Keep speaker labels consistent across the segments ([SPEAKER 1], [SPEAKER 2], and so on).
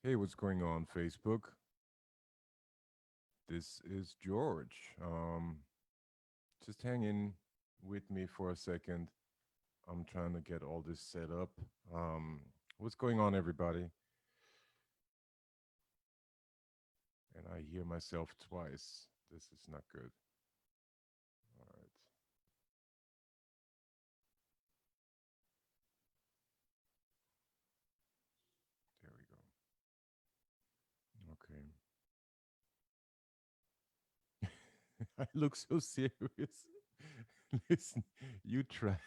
[SPEAKER 1] Hey, what's going on, Facebook? This is George. Just hang in with me for a second. I'm trying to get all this set up. Um, what's going on, everybody? And I hear myself twice. This is not good. All right, there we go. Okay. I look so serious. Listen, you try.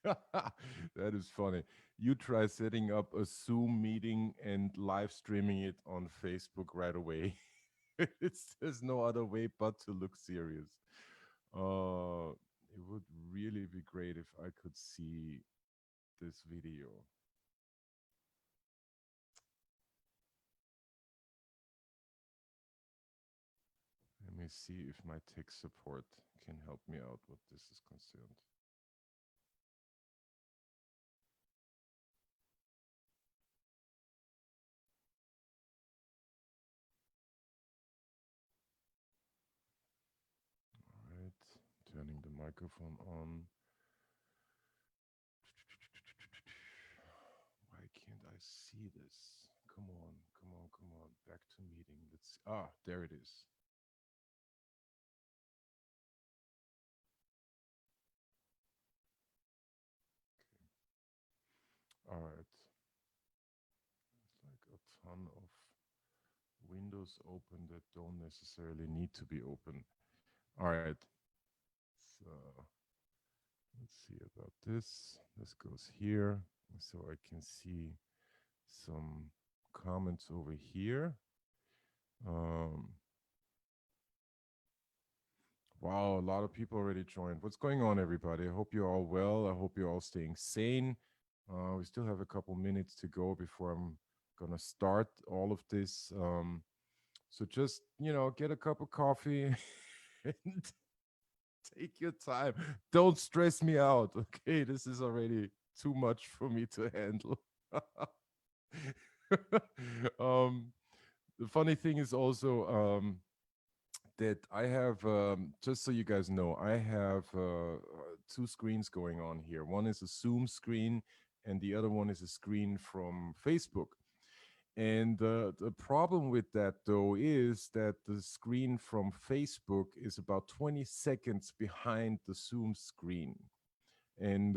[SPEAKER 1] That is funny. You try setting up a Zoom meeting and live streaming it on Facebook right away. There's no other way but to look serious. It would really be great if I could see this video. Let me see if my tech support can help me out what this is concerned. All right, turning the microphone on. Why can't I see this? Come on, come on, come on. Back to meeting. There it is. All right. It's like a ton of windows open that don't necessarily need to be open. All right. So let's see about this. This goes here. So I can see some comments over here. Um, wow, a lot of people already joined. What's going on, everybody? I hope you're all well. I hope you're all staying sane. We still have a couple minutes to go before I'm gonna start all of this. So just get a cup of coffee and take your time. Don't stress me out. Okay, this is already too much for me to handle. um, the funny thing is also that I have, just so you guys know, I have two screens going on here. One is a Zoom screen, and the other one is a screen from Facebook. And the problem with that, though, is that the screen from Facebook is about 20 seconds behind the Zoom screen. And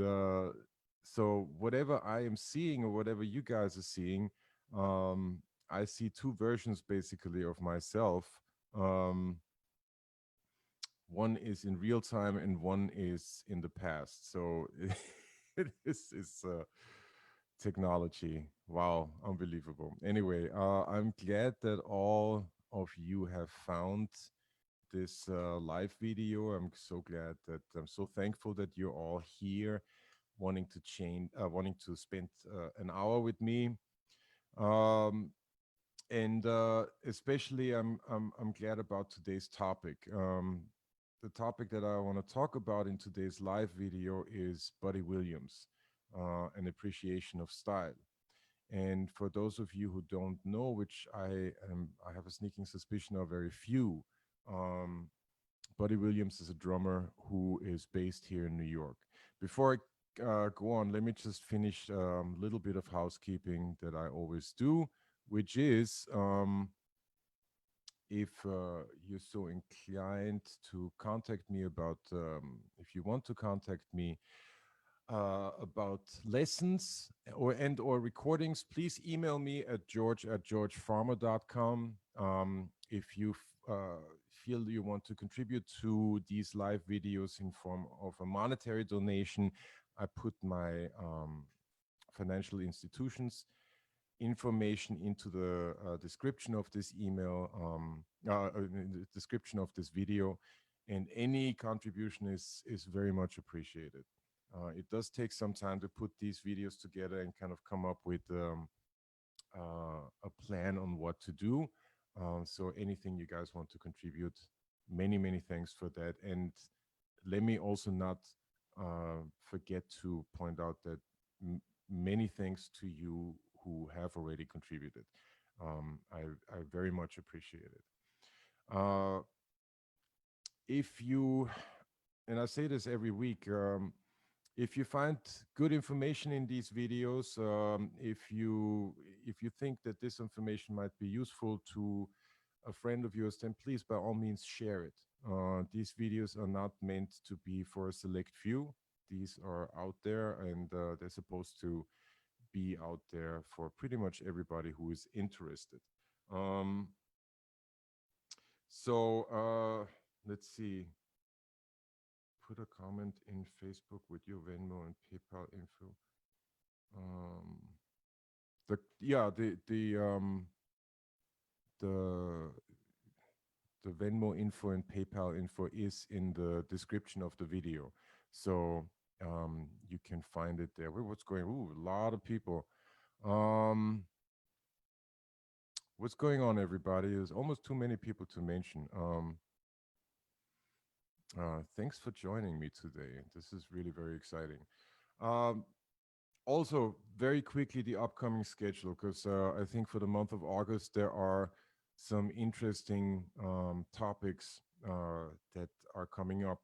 [SPEAKER 1] so, whatever I am seeing or whatever you guys are seeing, um, I see two versions basically of myself. Um, one is in real time and one is in the past. So, this is technology. Wow, unbelievable. Anyway, I'm glad that all of you have found this live video. I'm so glad that I'm so thankful that you're all here, wanting to spend an hour with me. Um, and especially, I'm glad about today's topic. The topic that I want to talk about in today's live video is Buddy Williams, an appreciation of style. And for those of you who don't know, which I have a sneaking suspicion of very few, um, Buddy Williams is a drummer who is based here in New York. Before I go on, let me just finish a little bit of housekeeping that I always do, which is if you're so inclined to contact me about, if you want to contact me about lessons or recordings, please email me at george@georgefarmer.com. If you feel you want to contribute to these live videos in form of a monetary donation, I put my financial institutions information into the description of this email, in the description of this video, and any contribution is very much appreciated. It does take some time to put these videos together and kind of come up with a plan on what to do. So anything you guys want to contribute, many thanks for that. And let me also not forget to point out that many thanks to you who have already contributed. I very much appreciate it. Uh, if you, and I say this every week, if you find good information in these videos, if you think that this information might be useful to a friend of yours, then please by all means share it. These videos are not meant to be for a select few. These are out there, and they're supposed to be out there for pretty much everybody who is interested. Um, so let's see. Put a comment in Facebook with your Venmo and PayPal info. Um, the yeah the the Venmo info and PayPal info is in the description of the video, so you can find it there. What's going? Ooh, a lot of people. Um, what's going on, everybody? There's almost too many people to mention. Thanks for joining me today. This is really very exciting. Um, Also, very quickly, the upcoming schedule, because I think for the month of August, there are some interesting topics that are coming up.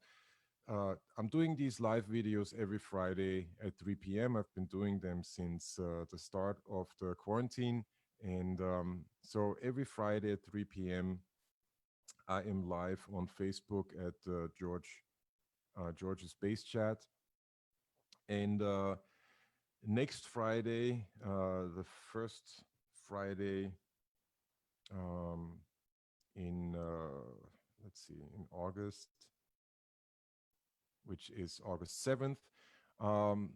[SPEAKER 1] I'm doing these live videos every Friday at 3 p.m. I've been doing them since the start of the quarantine. And so every Friday at 3 p.m., I am live on Facebook at George's Space Chat. And next Friday, the first Friday um, in, let's see, in August, which is August 7th,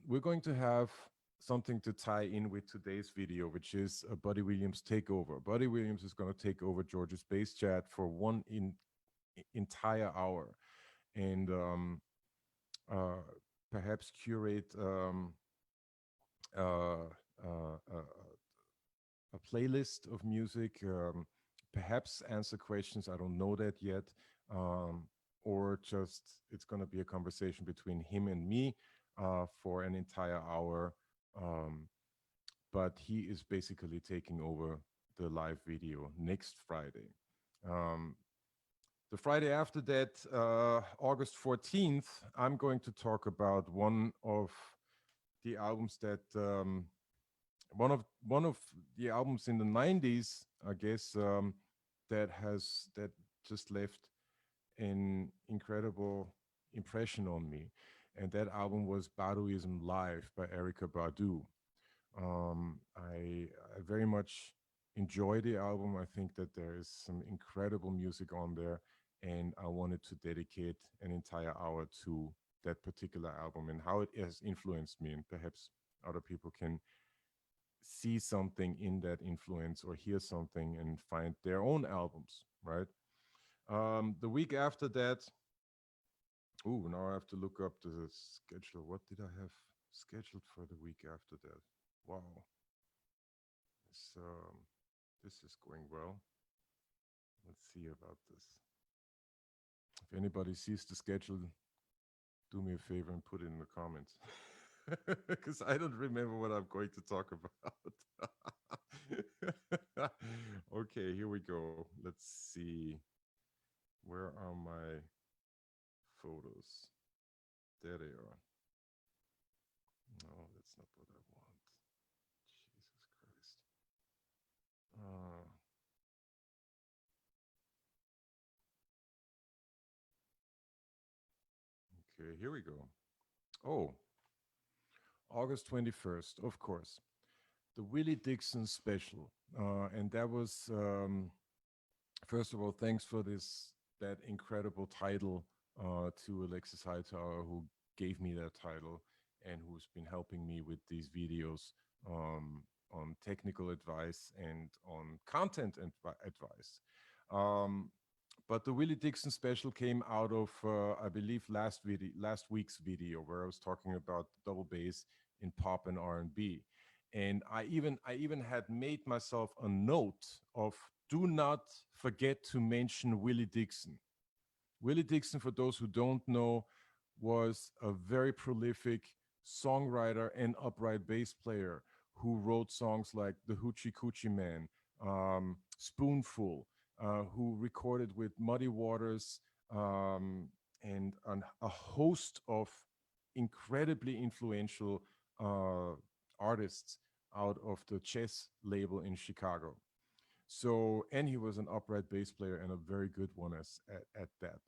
[SPEAKER 1] we're going to have something to tie in with today's video, which is a Buddy Williams takeover. Buddy Williams is going to take over George's Space Chat for one entire hour, and uh, perhaps curate uh, a playlist of music, perhaps answer questions. I don't know that yet. Or just it's going to be a conversation between him and me for an entire hour. Um, but he is basically taking over the live video next Friday. Um, the Friday after that, August 14th, I'm going to talk about one of the albums that one of the albums in the 90s, I guess, that just left an incredible impression on me, and that album was Baduism Live by Erica Badu. I very much enjoy the album. I think that there is some incredible music on there, and I wanted to dedicate an entire hour to that particular album and how it has influenced me, and perhaps other people can see something in that influence or hear something and find their own albums, right? The week after that, oh, now I have to look up the schedule. What did I have scheduled for the week after that? Wow, this, this is going well. Let's see about this. If anybody sees the schedule, do me a favor and put it in the comments. Because I don't remember what I'm going to talk about. Okay, here we go. Let's see. Where are my photos? There they are. No, that's not what I want. Jesus Christ. Uh, okay, here we go. Oh, August 21st, of course. The Willie Dixon special. And that was, first of all, thanks for that incredible title to Alexis Hightower, who gave me that title and who's been helping me with these videos on technical advice and on content advice. Um, but the Willie Dixon special came out of, I believe, last week's video where I was talking about double bass in pop and R&B. And I even had made myself a note of do not forget to mention Willie Dixon. Willie Dixon, for those who don't know, was a very prolific songwriter and upright bass player who wrote songs like The Hoochie Coochie Man, Spoonful, who recorded with Muddy Waters, um, and a host of incredibly influential uh, artists out of the chess label in Chicago. So, and he was an upright bass player and a very good one at that.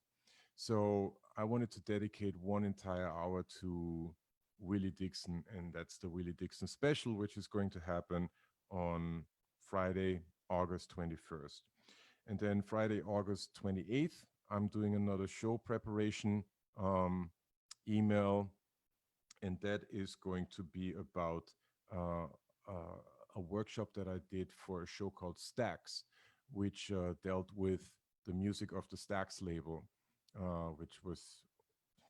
[SPEAKER 1] So, I wanted to dedicate one entire hour to Willie Dixon, and that's the Willie Dixon special, which is going to happen on Friday, August 21st. And then Friday, August 28th, I'm doing another show preparation um, email, and that is going to be about uh, uh, a workshop that I did for a show called Stax, which dealt with the music of the Stax label, which was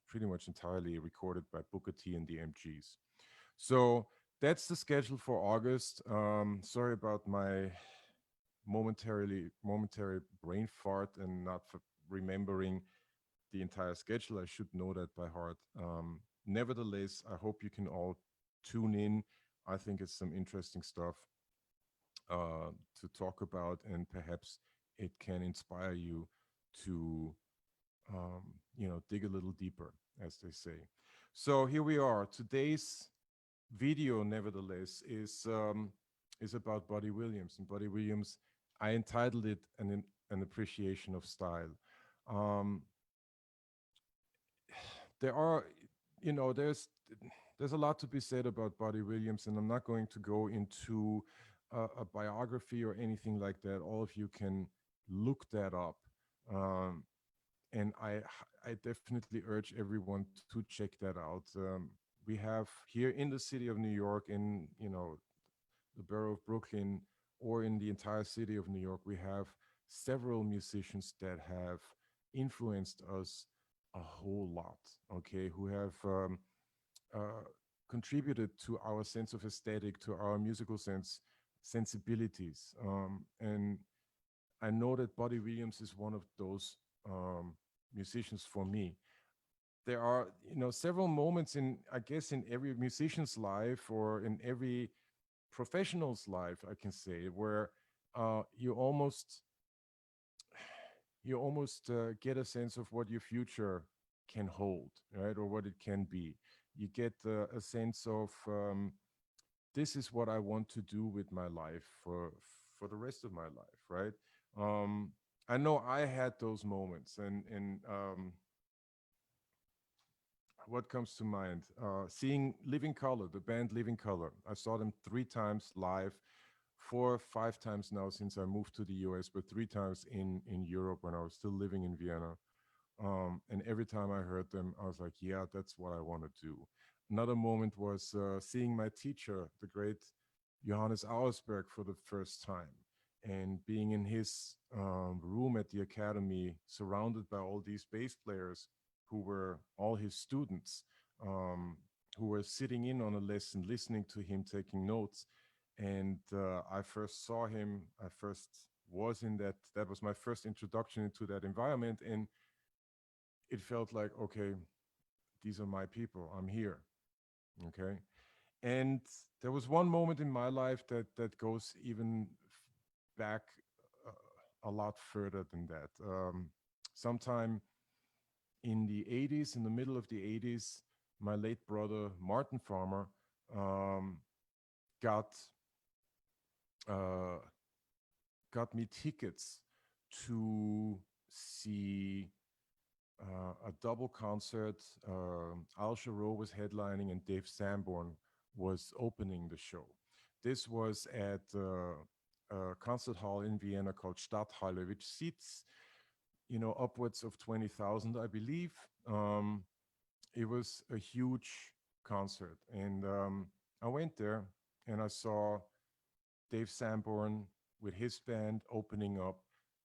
[SPEAKER 1] pretty much entirely recorded by Booker T and the MGs. So that's the schedule for August. Sorry about my momentary brain fart and not remembering the entire schedule. I should know that by heart. Nevertheless, I hope you can all tune in. I think it's some interesting stuff to talk about, and perhaps it can inspire you to, dig a little deeper, as they say. So here we are. Today's video, nevertheless, is about Buddy Williams. And Buddy Williams, I entitled it an appreciation of style. Um, there are, you know, there's a lot to be said about Buddy Williams, and I'm not going to go into a biography or anything like that. All of you can look that up. Um, and I definitely urge everyone to check that out. We have here in the city of New York, in the borough of Brooklyn, or in the entire city of New York, we have several musicians that have influenced us a whole lot. Okay, who have uh, contributed to our sense of aesthetic, to our musical sensibilities, and I know that Buddy Williams is one of those musicians for me. There are, several moments in, I guess, in every musician's life or in every professional's life, I can say, where uh, you almost you almost get a sense of what your future can hold, right, or what it can be. You get a sense of this is what I want to do with my life for the rest of my life, right? Um, I know I had those moments, and what comes to mind? Seeing Living Color, the band Living Color. I saw them 3 times live, 4 or 5 times now since I moved to the US, but 3 times in Europe when I was still living in Vienna. And every time I heard them, I was like, yeah, that's what I want to do. Another moment was seeing my teacher, the great Johannes Auersberg, for the first time, and being in his room at the academy, surrounded by all these bass players who were all his students, um, who were sitting in on a lesson, listening to him, taking notes. And I first saw him, I first was in that was my first introduction into that environment. And it felt like, okay, these are my people. I'm here. Okay. And there was one moment in my life that goes even back a lot further than that. Sometime in the 80s, in the middle of the 80s, my late brother Martin Farmer um, got uh, got me tickets to see a double concert. Al Jarreau was headlining and Dave Sanborn was opening the show. This was at a concert hall in Vienna called Stadthalle, which seats, upwards of 20,000, I believe. It was a huge concert, and I went there and I saw Dave Sanborn with his band opening up,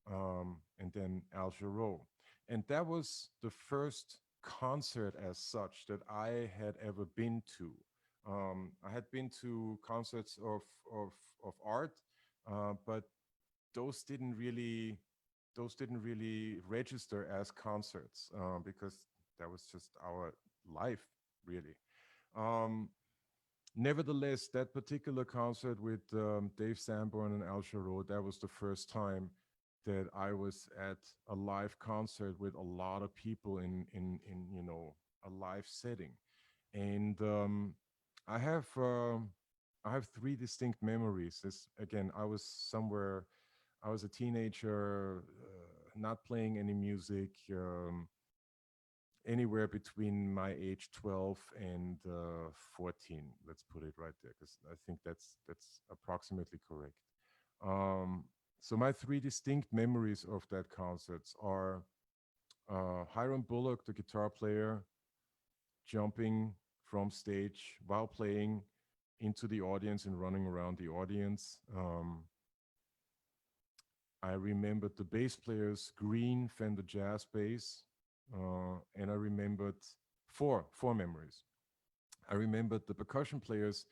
[SPEAKER 1] and then Al Jarreau. And that was the first concert as such that I had ever been to. I had been to concerts of art, but those didn't really those didn't really register as concerts because that was just our life, really. Um, Nevertheless, that particular concert with Dave Sanborn and Al Jarreau, that was the first time that I was at a live concert with a lot of people in a live setting. And I have I have three distinct memories. This again, I was a teenager, not playing any music. Anywhere between my age 12 and 14, let's put it right there, because I think that's approximately correct. um, so my three distinct memories of that concerts are Hiram Bullock, the guitar player, jumping from stage while playing into the audience and running around the audience. I remembered the bass player's green Fender Jazz bass, and I remembered four memories. I remembered the percussion players.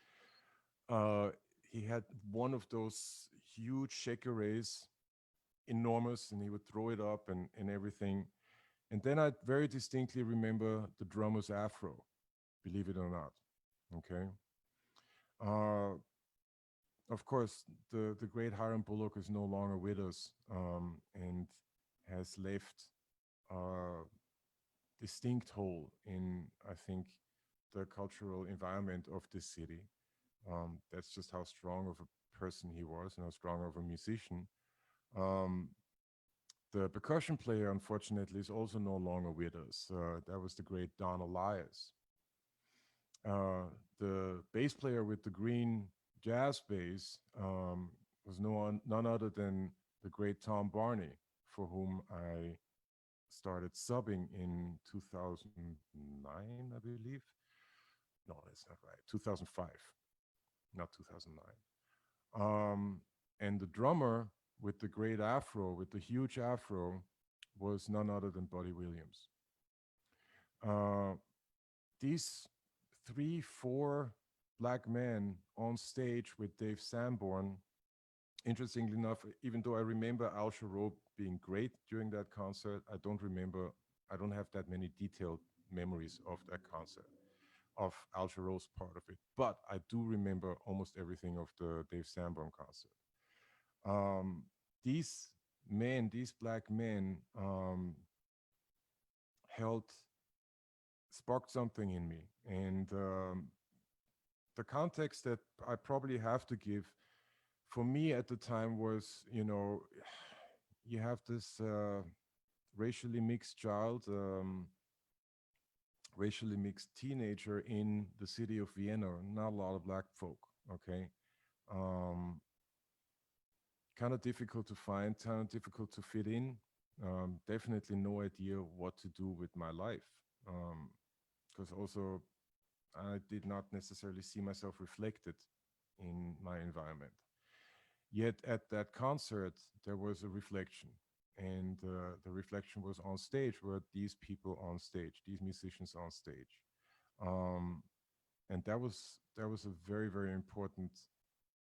[SPEAKER 1] Uh, he had one of those huge shaker rays, enormous, and he would throw it up and everything. And then I very distinctly remember the drummer's afro, believe it or not. Okay. Uh, of course, the great Hiram Bullock is no longer with us, and has left a distinct hole in, I think, the cultural environment of this city. That's just how strong of a person he was and how strong of a musician. Um, the percussion player, unfortunately, is also no longer with us. That was the great Don Elias. Uh, the bass player with the green jazz bass was none other than the great Tom Barney, for whom I started subbing in 2009, I believe. No, that's not right. 2005, not 2009. And the drummer with the great afro, with the huge afro, was none other than Buddy Williams. Uh, these three, four black men on stage with Dave Sanborn, interestingly enough, even though I remember Al Jarreau being great during that concert, I don't have that many detailed memories of that concert, of Al Jarreau's part of it. But I do remember almost everything of the Dave Sanborn concert. Um, these these black men, held, sparked something in me. And the context that I probably have to give for me at the time was, you have this racially mixed child, racially mixed teenager in the city of Vienna, not a lot of black folk, okay? Um, Kind of difficult to find, kind of difficult to fit in. Definitely no idea what to do with my life. Because also I did not necessarily see myself reflected in my environment. Yet at that concert, there was a reflection. And the reflection was on stage, were these people on stage, these musicians on stage. Um, and that was a very, very important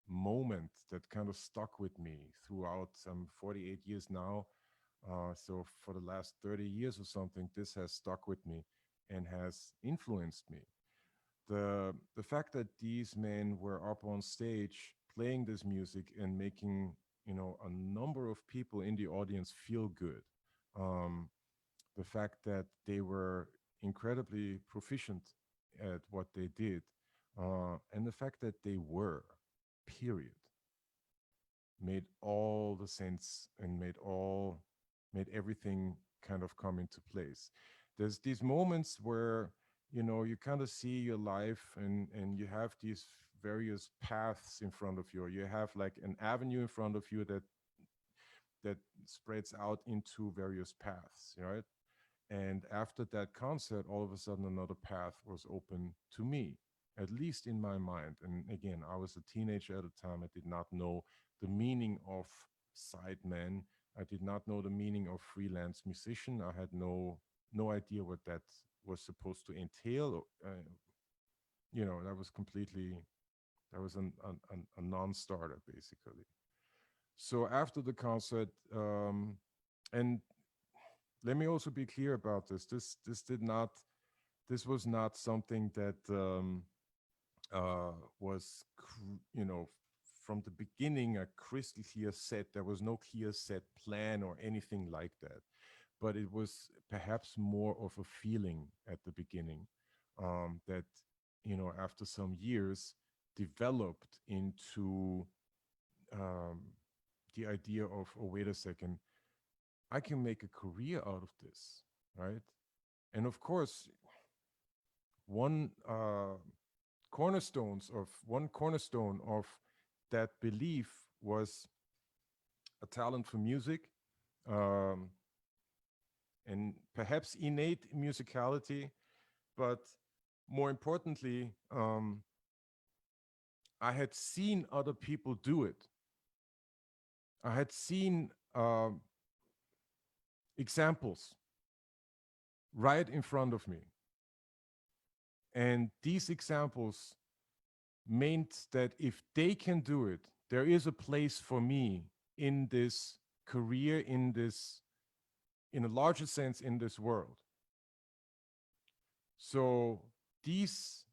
[SPEAKER 1] moment that kind of stuck with me throughout. 48 years now. So for the last 30 years or something, this has stuck with me and has influenced me. The fact that these men were up on stage playing this music and making, a number of people in the audience feel good. Um, the fact that they were incredibly proficient at what they did, and the fact that they were, period, made all the sense and made everything kind of come into place. There's these moments where, you kind of see your life, and you have these various paths in front of you. You have like an avenue in front of you that spreads out into various paths, right? And after that concert, all of a sudden another path was open to me, at least in my mind. And again, I was a teenager at the time. I did not know the meaning of sideman. I did not know the meaning of freelance musician. I had no idea what that was supposed to entail. That was completely, that was a non-starter basically. So after the concert, and let me also be clear about this. This was not something that was, you know, from the beginning a crystal clear set. There was no clear set plan or anything like that, but it was perhaps more of a feeling at the beginning, that, you know, after some years developed into, um, the idea of, oh, wait a second, I can make a career out of this, right? And of course, one one cornerstone of that belief was a talent for music, um, and perhaps innate musicality, but more importantly, I had seen other people do it. I had seen examples right in front of me. And these examples meant that if they can do it, there is a place for me in this career, in a larger sense, in this world. So these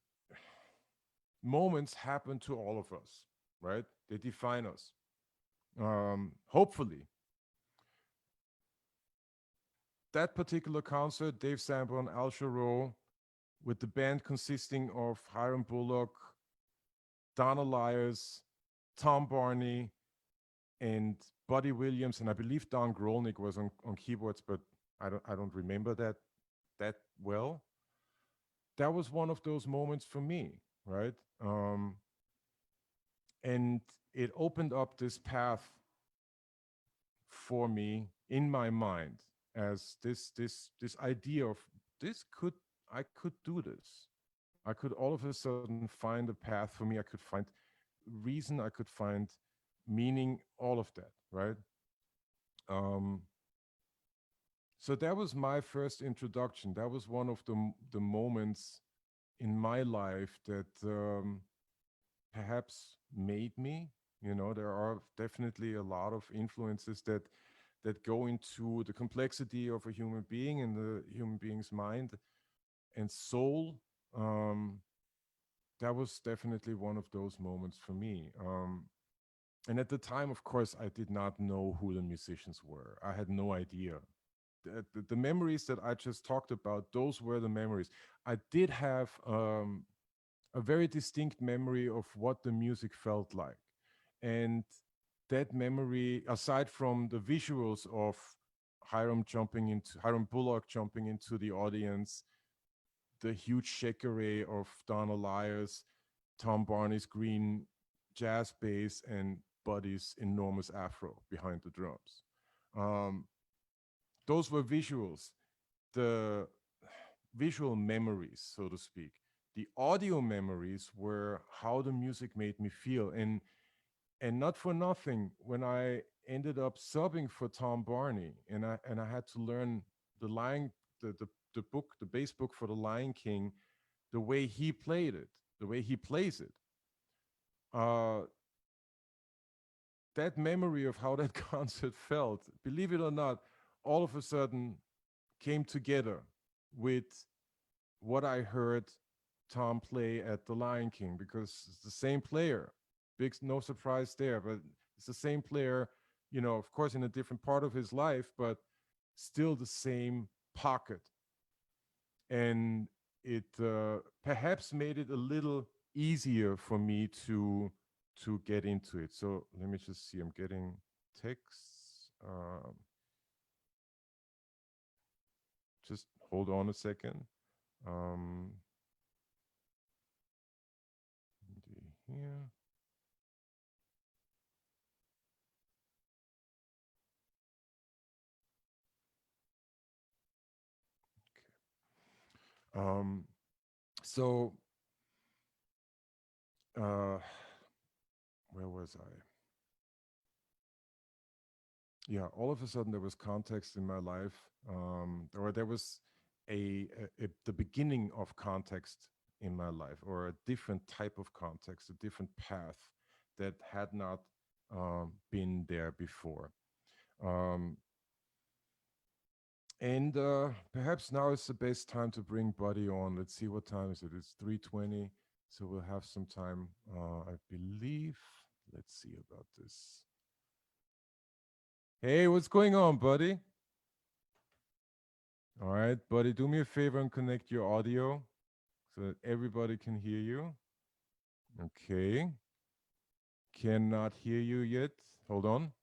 [SPEAKER 1] moments happen to all of us, right? They define us. Hopefully, that particular concert, Dave Sanborn, Al Jarreau, with the band consisting of Hiram Bullock, Donna Lyers, Tom Barney, and Buddy Williams, and I believe Don Grolnick was on keyboards, but I don't remember that well. That was one of those moments for me, right? And it opened up this path for me in my mind, as this idea of, this could I could do this. I could all of a sudden find a path for me. I could find reason. I could find meaning. All of that, right? Um, so that was my first introduction. That was one of the moments in my life that, perhaps made me. You know, there are definitely a lot of influences that go into the complexity of a human being and the human being's mind and soul. Um, that was definitely one of those moments for me. And at the time, of course, I did not know who the musicians were. I had no idea. The memories that I just talked about, those were the memories. I did have, a very distinct memory of what the music felt like. And that memory, aside from the visuals of Hiram Bullock jumping into the audience, the huge shake array of Donna Lyers, Tom Barney's green jazz bass, and Buddy's enormous afro behind the drums. Um, those were visuals, the visual memories, so to speak. The audio memories were how the music made me feel. And not for nothing, when I ended up subbing for Tom Barney, and I had to learn the lion the book, the bass book for the Lion King, the way he played it, the way he plays it. Uh, that memory of how that concert felt, believe it or not, all of a sudden came together with what I heard Tom play at the Lion King, because it's the same player. Big, no surprise there, but it's the same player, you know, of course, in a different part of his life, but still the same pocket. And it, perhaps made it a little easier for me to get into it. So let me just see. I'm getting texts. Just hold on a second. Um, here. Um, so, uh, where was I? Yeah, all of a sudden there was context in my life, or there was the beginning of context in my life, or a different type of context, a different path that had not, been there before. Um, and perhaps now is the best time to bring Buddy on. Let's see, what time is it? It's 3:20. So we'll have some time, I believe. Let's see about this. Hey, what's going on, buddy? All right, buddy, do me a favor and connect your audio so that everybody can hear you. Okay. Cannot hear you yet. Hold on.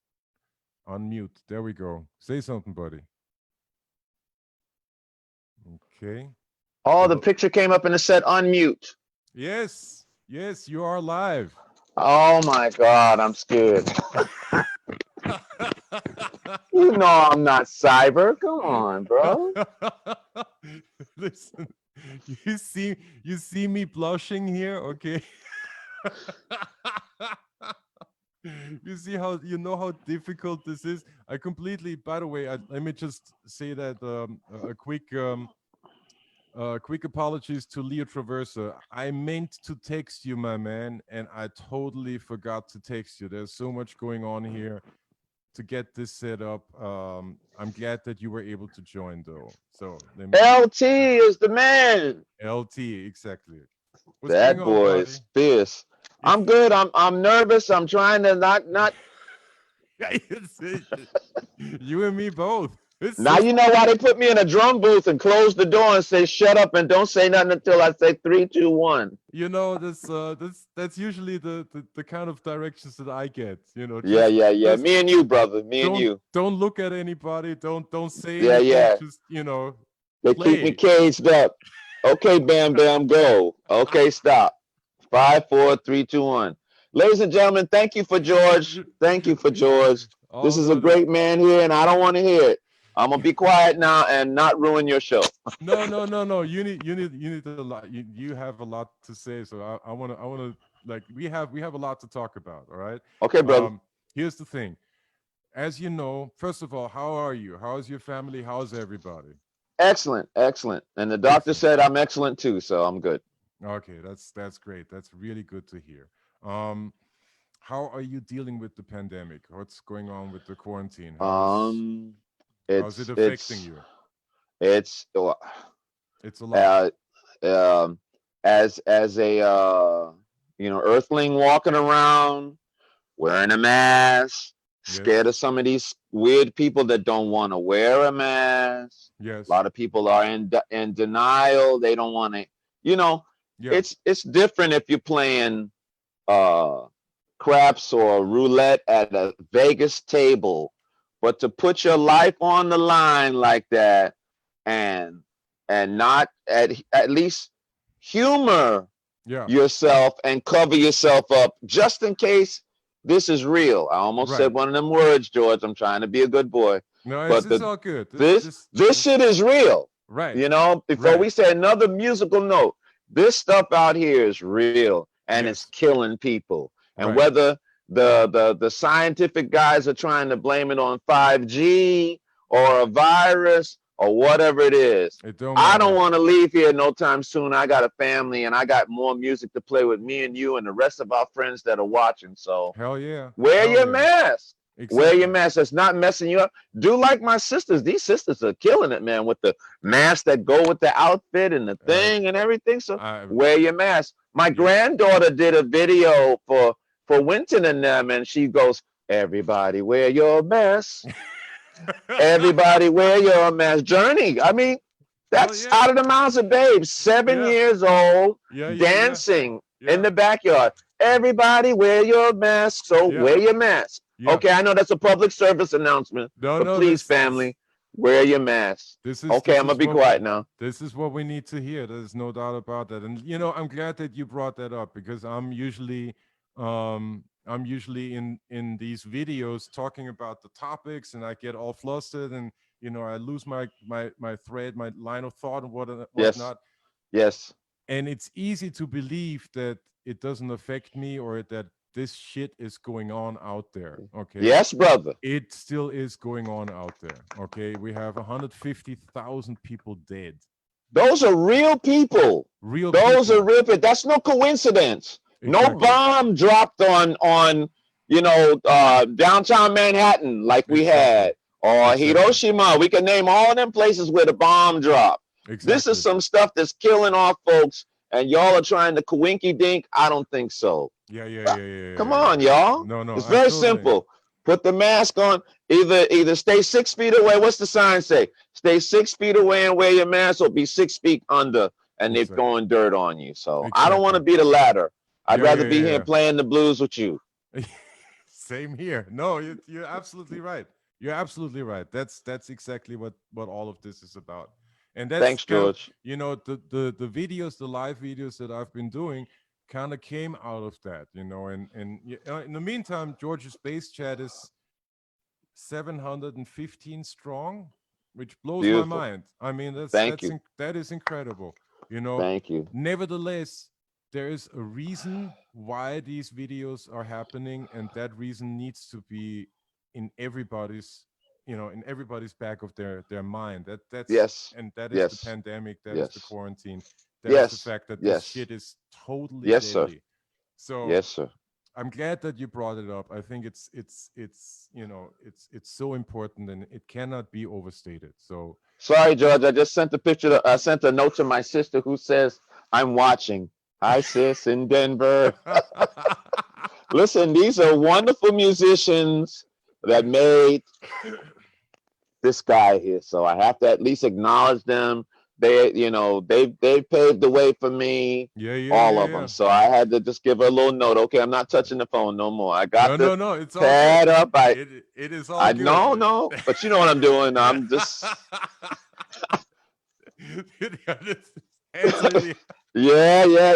[SPEAKER 1] Unmute. There we go. Say something, buddy. Okay.
[SPEAKER 2] Oh, the picture came up and it said unmute.
[SPEAKER 1] Yes. Yes, you are live.
[SPEAKER 2] Oh my God, I'm scared. You know I'm not cyber. Come on, bro.
[SPEAKER 1] Listen, you see me blushing here, okay? You see how how difficult this is. I completely. By the way, let me just say that a quick apologies to Leo Traversa. I meant to text you, my man, and I totally forgot to text you. There's so much going on here to get this set up. I'm glad that you were able to join, though. So let me.
[SPEAKER 2] LT is the man.
[SPEAKER 1] LT, exactly. What's going
[SPEAKER 2] That
[SPEAKER 1] on,
[SPEAKER 2] boy
[SPEAKER 1] buddy?
[SPEAKER 2] is fierce. I'm good. I'm nervous. I'm trying to not.
[SPEAKER 1] You and me both.
[SPEAKER 2] Now you know why they put me in a drum booth and close the door and say shut up and don't say nothing until I say 3, 2, 1.
[SPEAKER 1] That's usually the kind of directions that I get.
[SPEAKER 2] Yeah.
[SPEAKER 1] Just
[SPEAKER 2] Me and you, brother. Me and you.
[SPEAKER 1] don't look at anybody. Don't say
[SPEAKER 2] Yeah,
[SPEAKER 1] anything.
[SPEAKER 2] yeah.
[SPEAKER 1] Just
[SPEAKER 2] They keep me
[SPEAKER 1] play.
[SPEAKER 2] caged up. Okay, bam, bam, go. Okay, stop. 5, 4, 3, 2, 1. Ladies and gentlemen, thank you for George. Thank you for George. This
[SPEAKER 1] All
[SPEAKER 2] is a
[SPEAKER 1] good.
[SPEAKER 2] great man here, and I don't want to hear it. I'm gonna be quiet now and not ruin your show.
[SPEAKER 1] No. You need a lot. You have a lot to say. So I wanna like we have a lot to talk about. All right.
[SPEAKER 2] Okay, brother.
[SPEAKER 1] Here's the thing. As you know, first of all, how are you? How's your family? How's everybody?
[SPEAKER 2] Excellent, excellent. And the doctor
[SPEAKER 1] Excellent.
[SPEAKER 2] said I'm excellent too, so I'm good.
[SPEAKER 1] Okay, that's great. That's really good to hear. Um, how are you dealing with the pandemic? What's going on with the quarantine?
[SPEAKER 2] Um,
[SPEAKER 1] How's it
[SPEAKER 2] it's
[SPEAKER 1] affecting
[SPEAKER 2] it's
[SPEAKER 1] you?
[SPEAKER 2] it's
[SPEAKER 1] It's a lot.
[SPEAKER 2] uh, um as a earthling walking around wearing a mask, scared
[SPEAKER 1] Yes.
[SPEAKER 2] of some of these weird people that don't want to wear a mask. A
[SPEAKER 1] Yes.
[SPEAKER 2] lot of people are in denial. They don't want to, you know,
[SPEAKER 1] Yeah.
[SPEAKER 2] it's different if you're playing uh craps or roulette at a Vegas table, but to put your life on the line like that and not at least humor
[SPEAKER 1] Yeah.
[SPEAKER 2] yourself and cover yourself up just in case this is real. I almost
[SPEAKER 1] Right.
[SPEAKER 2] said one of them words, George. I'm trying to be a good boy.
[SPEAKER 1] No, it's
[SPEAKER 2] But
[SPEAKER 1] it's all good.
[SPEAKER 2] this
[SPEAKER 1] This
[SPEAKER 2] shit is real.
[SPEAKER 1] right.
[SPEAKER 2] Before
[SPEAKER 1] Right.
[SPEAKER 2] we say another musical note, this stuff out here is real and it's
[SPEAKER 1] Yes.
[SPEAKER 2] killing people. And
[SPEAKER 1] Right.
[SPEAKER 2] whether the scientific guys are trying to blame it on 5G or a virus or whatever it is,
[SPEAKER 1] It don't
[SPEAKER 2] I don't
[SPEAKER 1] matter.
[SPEAKER 2] want to leave here no time soon. I got a family and I got more music to play with me and you and the rest of our friends that are watching. So
[SPEAKER 1] Hell yeah.
[SPEAKER 2] wear
[SPEAKER 1] Hell
[SPEAKER 2] your
[SPEAKER 1] yeah.
[SPEAKER 2] mask. Wear your
[SPEAKER 1] Exactly.
[SPEAKER 2] mask. That's not messing you up. Do like my sisters. These sisters are killing it, man, with the masks that go with the outfit and the
[SPEAKER 1] Uh,
[SPEAKER 2] thing and everything. So
[SPEAKER 1] I
[SPEAKER 2] wear your mask. My
[SPEAKER 1] yeah.
[SPEAKER 2] granddaughter did a video for Winton and them, and she goes, "Everybody wear your mask. Everybody wear your mask." Journey. I mean,
[SPEAKER 1] Hell
[SPEAKER 2] that's
[SPEAKER 1] yeah.
[SPEAKER 2] out of the mouths of babes, seven
[SPEAKER 1] Yeah.
[SPEAKER 2] years old,
[SPEAKER 1] Yeah.
[SPEAKER 2] dancing in
[SPEAKER 1] Yeah.
[SPEAKER 2] the backyard. Everybody wear your mask. So
[SPEAKER 1] Yeah.
[SPEAKER 2] wear your mask.
[SPEAKER 1] Yeah.
[SPEAKER 2] Okay, I know that's a public service announcement,
[SPEAKER 1] No,
[SPEAKER 2] but
[SPEAKER 1] no,
[SPEAKER 2] please, family, wear your mask. Okay,
[SPEAKER 1] this
[SPEAKER 2] I'm gonna
[SPEAKER 1] is
[SPEAKER 2] be
[SPEAKER 1] what
[SPEAKER 2] quiet now.
[SPEAKER 1] this is what we need to hear. There's no doubt about that. And I'm glad that you brought that up because I'm usually in these videos talking about the topics and I get all flustered and I lose my thread, my line of thought and
[SPEAKER 2] Yes,
[SPEAKER 1] whatnot.
[SPEAKER 2] yes.
[SPEAKER 1] And it's easy to believe that it doesn't affect me or that this shit is going on out there. Okay.
[SPEAKER 2] Yes, brother.
[SPEAKER 1] It still is going on out there. Okay. We have 150,000 people dead.
[SPEAKER 2] Those are real people.
[SPEAKER 1] Real
[SPEAKER 2] Those are
[SPEAKER 1] people.
[SPEAKER 2] real people. That's no coincidence. No
[SPEAKER 1] Exactly.
[SPEAKER 2] bomb dropped on downtown Manhattan like we
[SPEAKER 1] Exactly.
[SPEAKER 2] had, or
[SPEAKER 1] Exactly.
[SPEAKER 2] Hiroshima. We can name all them places where the bomb dropped. This is
[SPEAKER 1] Exactly.
[SPEAKER 2] some stuff that's killing our folks and y'all are trying to coinky dink. I don't think so.
[SPEAKER 1] Yeah, yeah,
[SPEAKER 2] Uh,
[SPEAKER 1] yeah, yeah,
[SPEAKER 2] Come
[SPEAKER 1] yeah,
[SPEAKER 2] on,
[SPEAKER 1] yeah.
[SPEAKER 2] y'all.
[SPEAKER 1] No, no,
[SPEAKER 2] It's
[SPEAKER 1] I
[SPEAKER 2] very
[SPEAKER 1] totally.
[SPEAKER 2] simple. Put the mask on. Either stay 6 feet away. What's the sign say? Stay 6 feet away and wear your mask, or be 6 feet under, and they're
[SPEAKER 1] Exactly.
[SPEAKER 2] throwing dirt on you. So I don't want
[SPEAKER 1] Exactly.
[SPEAKER 2] to be the latter. I'd
[SPEAKER 1] Yeah,
[SPEAKER 2] rather
[SPEAKER 1] yeah,
[SPEAKER 2] be here
[SPEAKER 1] yeah,
[SPEAKER 2] playing the blues with you.
[SPEAKER 1] yeah. Same here. No, you're absolutely right. You're absolutely right. That's exactly what all of this is about. And that's
[SPEAKER 2] Thanks,
[SPEAKER 1] kind of,
[SPEAKER 2] George.
[SPEAKER 1] the videos, the live videos that I've been doing kind of came out of that, in the meantime, George's Space Chat is 715 strong, which blows my
[SPEAKER 2] Beautiful.
[SPEAKER 1] mind. I mean,
[SPEAKER 2] Thank you.
[SPEAKER 1] that is incredible. You know,
[SPEAKER 2] Thank you.
[SPEAKER 1] nevertheless, there is a reason why these videos are happening, and that reason needs to be in everybody's, in everybody's back of their mind.
[SPEAKER 2] Yes.
[SPEAKER 1] And that is the
[SPEAKER 2] Yes.
[SPEAKER 1] pandemic, that is the
[SPEAKER 2] Yes.
[SPEAKER 1] quarantine, that is the
[SPEAKER 2] Yes.
[SPEAKER 1] fact that this
[SPEAKER 2] Yes.
[SPEAKER 1] shit is totally
[SPEAKER 2] Yes, sir.
[SPEAKER 1] deadly. So
[SPEAKER 2] Yes, sir.
[SPEAKER 1] I'm glad that you brought it up. I think it's so important, and it cannot be overstated. So
[SPEAKER 2] Sorry, George. I just sent a picture. I sent a note to my sister who says I'm watching. Hi, sis in Denver. Listen, these are wonderful musicians that made this guy here. So I have to at least acknowledge them. They paved the way for me,
[SPEAKER 1] yeah, yeah,
[SPEAKER 2] all
[SPEAKER 1] yeah,
[SPEAKER 2] of them.
[SPEAKER 1] yeah.
[SPEAKER 2] So I had to just give her a little note. Okay, I'm not touching the phone no more. I got
[SPEAKER 1] No,
[SPEAKER 2] the
[SPEAKER 1] no, no. It's all good.
[SPEAKER 2] pad up. I
[SPEAKER 1] It is all
[SPEAKER 2] I
[SPEAKER 1] good.
[SPEAKER 2] no no, but you know what I'm doing.
[SPEAKER 1] Yeah.
[SPEAKER 2] I'm just
[SPEAKER 1] Answer the.
[SPEAKER 2] yeah.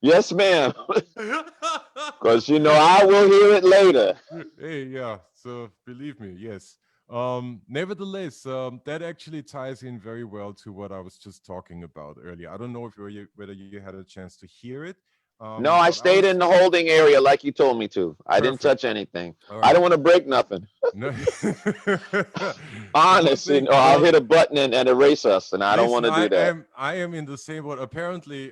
[SPEAKER 2] Yes, ma'am. Because I will hear it later.
[SPEAKER 1] Hey, yeah. So believe me, yes. Nevertheless, that actually ties in very well to what I was just talking about earlier. I don't know if whether you had a chance to hear it,
[SPEAKER 2] No, I
[SPEAKER 1] but I
[SPEAKER 2] stayed
[SPEAKER 1] was
[SPEAKER 2] in the holding area like you told me to. I didn't
[SPEAKER 1] perfect.
[SPEAKER 2] touch anything.
[SPEAKER 1] All
[SPEAKER 2] I
[SPEAKER 1] right.
[SPEAKER 2] don't want to break nothing.
[SPEAKER 1] No, one
[SPEAKER 2] Honest,
[SPEAKER 1] thing.
[SPEAKER 2] I'll
[SPEAKER 1] Well,
[SPEAKER 2] hit a button and erase us, and I don't want
[SPEAKER 1] listen,
[SPEAKER 2] to
[SPEAKER 1] I
[SPEAKER 2] do that.
[SPEAKER 1] am I am in the same boat. Apparently,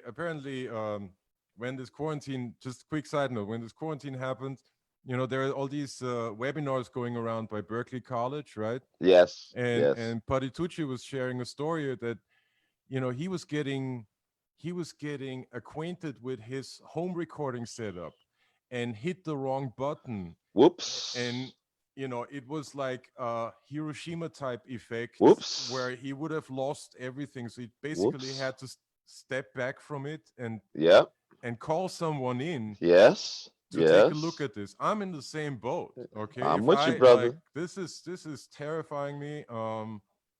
[SPEAKER 1] when this quarantine, just quick side note, when this quarantine happened, there are all these webinars going around by Berkeley College, right?
[SPEAKER 2] Yes, yes.
[SPEAKER 1] And Patitucci was sharing a story that he was getting acquainted with his home recording setup and hit the wrong button, and
[SPEAKER 2] Whoops.
[SPEAKER 1] it was like a Hiroshima type effect
[SPEAKER 2] Whoops.
[SPEAKER 1] where he would have lost everything, so he basically
[SPEAKER 2] Whoops.
[SPEAKER 1] had to step back from it
[SPEAKER 2] Yep.
[SPEAKER 1] and call someone in
[SPEAKER 2] Yes.
[SPEAKER 1] to take a look
[SPEAKER 2] Yes.
[SPEAKER 1] at this. I'm in the same boat. Okay,
[SPEAKER 2] I'm
[SPEAKER 1] if
[SPEAKER 2] with you,
[SPEAKER 1] I like,
[SPEAKER 2] brother.
[SPEAKER 1] this is terrifying me,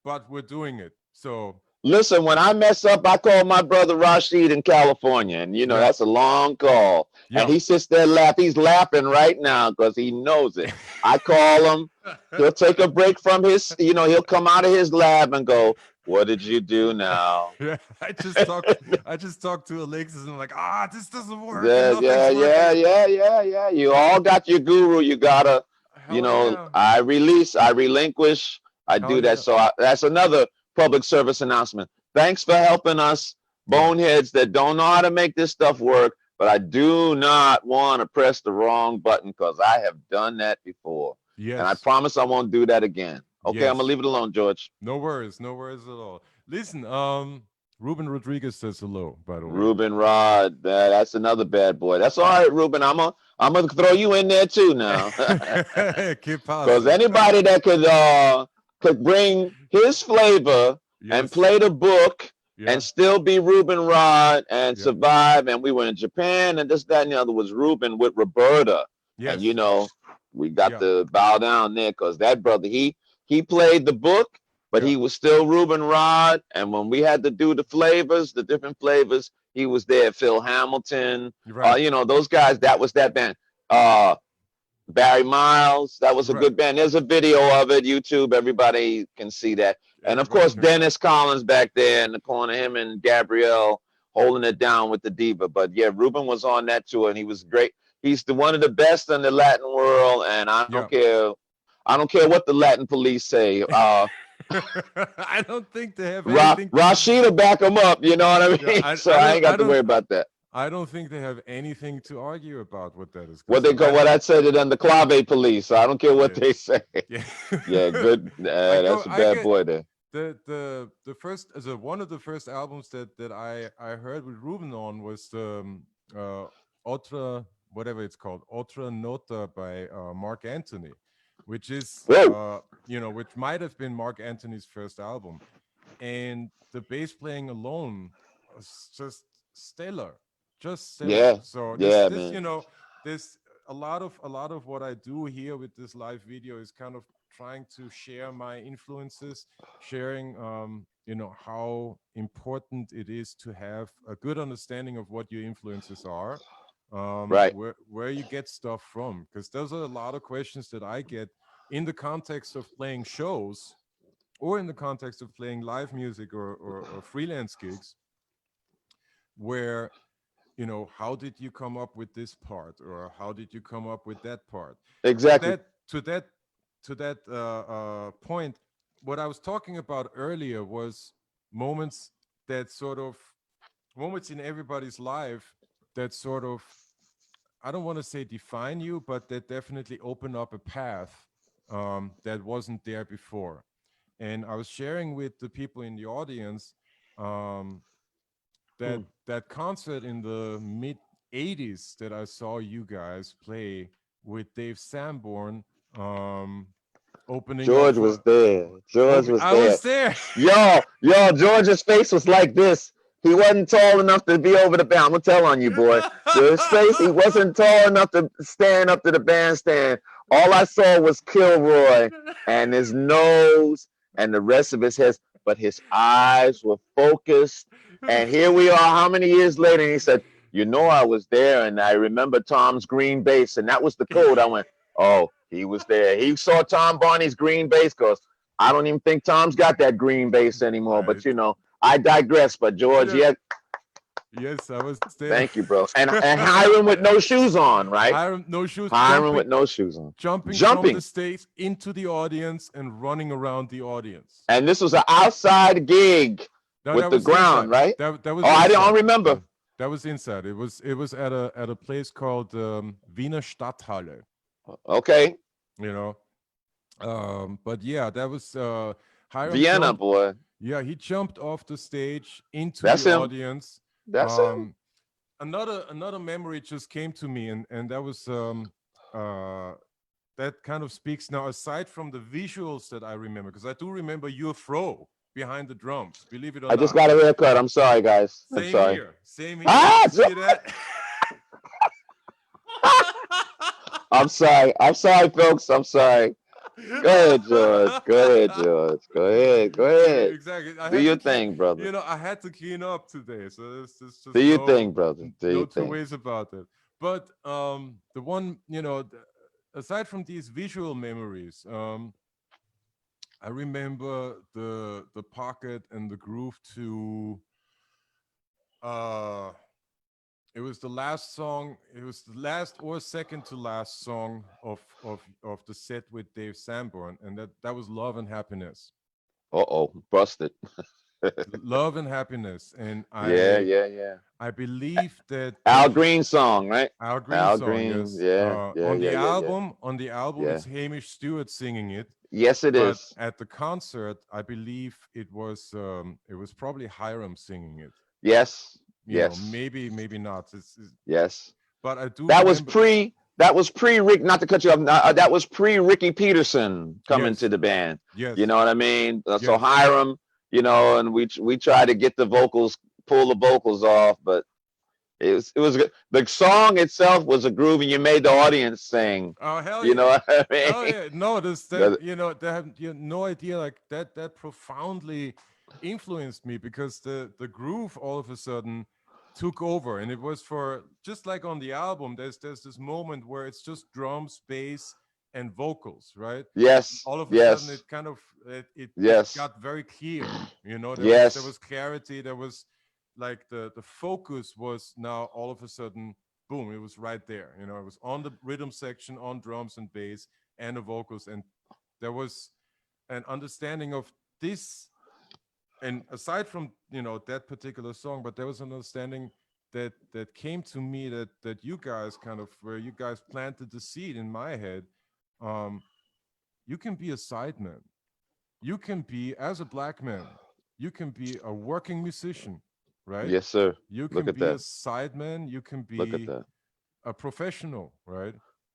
[SPEAKER 1] but we're doing it. So
[SPEAKER 2] Listen, when I mess up, I call my brother Rashid in California, and
[SPEAKER 1] yeah,
[SPEAKER 2] that's a long call. And
[SPEAKER 1] yeah.
[SPEAKER 2] he sits there laugh. He's laughing right now because he knows it. I call him. He'll take a break from his, he'll come out of his lab and go, "What did you do now?"
[SPEAKER 1] Yeah, I just talked to Alexis, and I'm like, this doesn't work and
[SPEAKER 2] Yeah,
[SPEAKER 1] nothing's
[SPEAKER 2] yeah, yeah,
[SPEAKER 1] working.
[SPEAKER 2] yeah, yeah, yeah. You all got your guru. You gotta,
[SPEAKER 1] Hell yeah.
[SPEAKER 2] I release, I relinquish, I
[SPEAKER 1] Hell
[SPEAKER 2] do that.
[SPEAKER 1] yeah.
[SPEAKER 2] So that's another public service announcement. Thanks for helping us,
[SPEAKER 1] Yeah.
[SPEAKER 2] boneheads that don't know how to make this stuff work. But I do not want to press the wrong button because I have done that before, and I
[SPEAKER 1] Yes.
[SPEAKER 2] promise I won't do that again. Okay, I'm gonna
[SPEAKER 1] Yes.
[SPEAKER 2] leave it alone, George.
[SPEAKER 1] No worries. No worries at all. Listen, Ruben Rodriguez says hello, by the way.
[SPEAKER 2] Ruben Rod, that's another bad boy. That's all right, Ruben. I'm gonna throw you in there too now.
[SPEAKER 1] Que
[SPEAKER 2] Because
[SPEAKER 1] pasa?
[SPEAKER 2] anybody that could bring his flavor and
[SPEAKER 1] Yes.
[SPEAKER 2] play the book and
[SPEAKER 1] Yeah.
[SPEAKER 2] still be Ruben Rod and
[SPEAKER 1] Yeah.
[SPEAKER 2] survive. And we were in Japan and this, that, and the other was Ruben with Roberta. And
[SPEAKER 1] Yes.
[SPEAKER 2] we got
[SPEAKER 1] Yeah.
[SPEAKER 2] to bow down there because that brother, he played the book, but
[SPEAKER 1] Yeah.
[SPEAKER 2] he was still Ruben Rod. And when we had to do the flavors, the different flavors, he was there. Phil Hamilton,
[SPEAKER 1] You're right.
[SPEAKER 2] those guys, that was that band. Uh, Barry Miles, that was
[SPEAKER 1] You're
[SPEAKER 2] a
[SPEAKER 1] right.
[SPEAKER 2] good band. There's a video of it, YouTube. Everybody can see that. And of
[SPEAKER 1] Everybody
[SPEAKER 2] course,
[SPEAKER 1] can.
[SPEAKER 2] Dennis Collins back there in the corner, him and Gabrielle holding it down with the diva. But yeah, Ruben was on that tour, and he was great. He's one of the best in the Latin world, and I don't
[SPEAKER 1] Yeah.
[SPEAKER 2] care. I don't care what the Latin police say.
[SPEAKER 1] I don't think they have anything.
[SPEAKER 2] Rashid will back him up. You know what I
[SPEAKER 1] Yeah,
[SPEAKER 2] mean?
[SPEAKER 1] I,
[SPEAKER 2] So
[SPEAKER 1] I
[SPEAKER 2] I
[SPEAKER 1] don't
[SPEAKER 2] ain't
[SPEAKER 1] I
[SPEAKER 2] got to
[SPEAKER 1] don't
[SPEAKER 2] worry about that.
[SPEAKER 1] I don't think they have anything to argue about what that is
[SPEAKER 2] What they
[SPEAKER 1] concerned.
[SPEAKER 2] call what I said it on the clave police. So I don't care what
[SPEAKER 1] Yeah,
[SPEAKER 2] they say.
[SPEAKER 1] yeah.
[SPEAKER 2] Yeah, good.
[SPEAKER 1] I go
[SPEAKER 2] That's a
[SPEAKER 1] I
[SPEAKER 2] bad
[SPEAKER 1] get
[SPEAKER 2] boy there.
[SPEAKER 1] the first, as a one of the first albums that I heard with Ruben on was the Otra, whatever it's called, Otra Nota by Mark Anthony, which is
[SPEAKER 2] Whoa.
[SPEAKER 1] which might have been Mark Anthony's first album, and the bass playing alone was just stellar.
[SPEAKER 2] Yeah.
[SPEAKER 1] So
[SPEAKER 2] Yeah,
[SPEAKER 1] this
[SPEAKER 2] man.
[SPEAKER 1] this a lot of what I do here with this live video is kind of trying to share my influences, sharing how important it is to have a good understanding of what your influences are,
[SPEAKER 2] Right.
[SPEAKER 1] where you get stuff from, because those are a lot of questions that I get in the context of playing shows or in the context of playing live music or freelance gigs, where how did you come up with this part, or how did you come up with that part? to
[SPEAKER 2] Exactly.
[SPEAKER 1] that to that to that point, what I was talking about earlier was moments that sort of moments in everybody's life that sort of, I don't want to say define you, but that definitely open up a path that wasn't there before. And I was sharing with the people in the audience um, that
[SPEAKER 2] Hmm.
[SPEAKER 1] that concert in the mid '80s that I saw you guys play with Dave Sanborn, um, opening up
[SPEAKER 2] George
[SPEAKER 1] for.
[SPEAKER 2] was there. George was
[SPEAKER 1] I
[SPEAKER 2] there.
[SPEAKER 1] was there.
[SPEAKER 2] Yo, George's face was like this. He wasn't tall enough to be over the band. I'm gonna tell on you, boy. His face, he wasn't tall enough to stand up to the bandstand. All I saw was Kilroy and his nose and the rest of his head, but his eyes were focused. And here we are, how many years later? And he said, "You know, I was there, and I remember Tom's green bass, and that was the code." I went, "Oh, he was there. He saw Tom Barney's green bass, goes, I don't even think Tom's got that green base anymore."
[SPEAKER 1] Right.
[SPEAKER 2] But I digress. But George,
[SPEAKER 1] Yeah.
[SPEAKER 2] yeah,
[SPEAKER 1] Yes, I was there.
[SPEAKER 2] thank you, bro. And Hiram with no shoes on, right?
[SPEAKER 1] Hiram, no shoes,
[SPEAKER 2] Hiram with
[SPEAKER 1] jumping,
[SPEAKER 2] no shoes on,
[SPEAKER 1] jumping from the
[SPEAKER 2] jumping.
[SPEAKER 1] stage into the audience and running around the audience.
[SPEAKER 2] And this was an outside gig
[SPEAKER 1] No,
[SPEAKER 2] with
[SPEAKER 1] that
[SPEAKER 2] the
[SPEAKER 1] was inside.
[SPEAKER 2] ground, right?
[SPEAKER 1] That
[SPEAKER 2] Oh,
[SPEAKER 1] was
[SPEAKER 2] I don't
[SPEAKER 1] inside.
[SPEAKER 2] remember.
[SPEAKER 1] That was inside. It was at a place called Wiener Stadthalle.
[SPEAKER 2] Okay,
[SPEAKER 1] You know, but yeah, that was Hiram
[SPEAKER 2] Vienna,
[SPEAKER 1] jumped.
[SPEAKER 2] boy.
[SPEAKER 1] Yeah, he jumped off the stage into the
[SPEAKER 2] That's him.
[SPEAKER 1] audience.
[SPEAKER 2] That's him.
[SPEAKER 1] Um, another memory just came to me, and that was uh that kind of speaks now, aside from the visuals that I remember, because I do remember your throw behind the drums, believe it or
[SPEAKER 2] I just
[SPEAKER 1] not.
[SPEAKER 2] got a haircut. I'm sorry, guys. I'm
[SPEAKER 1] Same
[SPEAKER 2] sorry.
[SPEAKER 1] here, same here.
[SPEAKER 2] Ah,
[SPEAKER 1] See that?
[SPEAKER 2] I'm sorry. I'm sorry, folks. I'm sorry. Go ahead, George. Go ahead, George. Go ahead. Go ahead.
[SPEAKER 1] Exactly. I
[SPEAKER 2] Do
[SPEAKER 1] had to
[SPEAKER 2] your
[SPEAKER 1] clean,
[SPEAKER 2] thing, brother.
[SPEAKER 1] I had to clean up today, so there's
[SPEAKER 2] Do
[SPEAKER 1] just
[SPEAKER 2] your thing, brother. Do
[SPEAKER 1] no
[SPEAKER 2] your
[SPEAKER 1] two
[SPEAKER 2] thing.
[SPEAKER 1] ways about it. But the one, aside from these visual memories, I remember the pocket and the groove to uh it was the last song, it was the last or second to last song of the set with Dave Sanborn, and that was Love and Happiness.
[SPEAKER 2] Uh-oh, busted.
[SPEAKER 1] Love and Happiness. And
[SPEAKER 2] Yeah,
[SPEAKER 1] I
[SPEAKER 2] yeah, yeah.
[SPEAKER 1] I believe that
[SPEAKER 2] Al Green song, right?
[SPEAKER 1] Our Green
[SPEAKER 2] Al
[SPEAKER 1] song,
[SPEAKER 2] Green.
[SPEAKER 1] yes.
[SPEAKER 2] Yeah, yeah, yeah, yeah, yeah.
[SPEAKER 1] On the album,
[SPEAKER 2] Yeah.
[SPEAKER 1] it's Hamish Stewart singing it,
[SPEAKER 2] Yes, it
[SPEAKER 1] but
[SPEAKER 2] is.
[SPEAKER 1] at the concert, I believe it was probably Hiram singing it.
[SPEAKER 2] Yes, yes,
[SPEAKER 1] Maybe not.
[SPEAKER 2] yes.
[SPEAKER 1] But I do
[SPEAKER 2] That was
[SPEAKER 1] remember.
[SPEAKER 2] pre. That was pre Rick. Not to cut you off. That was pre Ricky Peterson coming to
[SPEAKER 1] Yes,
[SPEAKER 2] the band. You
[SPEAKER 1] yes,
[SPEAKER 2] know what I mean? So
[SPEAKER 1] yes,
[SPEAKER 2] Hiram, and we try to get the vocals, pull the vocals off, but it was good. The song itself was a groove, and you made the audience sing.
[SPEAKER 1] Oh hell
[SPEAKER 2] You know
[SPEAKER 1] yeah.
[SPEAKER 2] what I
[SPEAKER 1] Hell
[SPEAKER 2] mean?
[SPEAKER 1] yeah. No, this that
[SPEAKER 2] The-
[SPEAKER 1] they have no idea, like that profoundly influenced me, because the groove all of a sudden took over, and it was, for just like on the album, there's this moment where it's just drums, bass, and vocals, right?
[SPEAKER 2] yes,
[SPEAKER 1] All of a sudden
[SPEAKER 2] yes,
[SPEAKER 1] it kind of it
[SPEAKER 2] yes,
[SPEAKER 1] got very clear. There was
[SPEAKER 2] yes,
[SPEAKER 1] clarity, there was, like, the focus was now all of a sudden, boom, it was right there. It was on the rhythm section, on drums and bass and the vocals, and there was an understanding of this. And aside from that particular song, but there was an understanding that came to me, that you guys kind of, where you guys planted the seed in my head. um you can be a sideman. you can be, as a black man, you can be a working musician, right?
[SPEAKER 2] Yes, sir.
[SPEAKER 1] You
[SPEAKER 2] Look
[SPEAKER 1] can
[SPEAKER 2] at
[SPEAKER 1] be a
[SPEAKER 2] that.
[SPEAKER 1] sideman, you can
[SPEAKER 2] Look at
[SPEAKER 1] be
[SPEAKER 2] that.
[SPEAKER 1] a professional, right?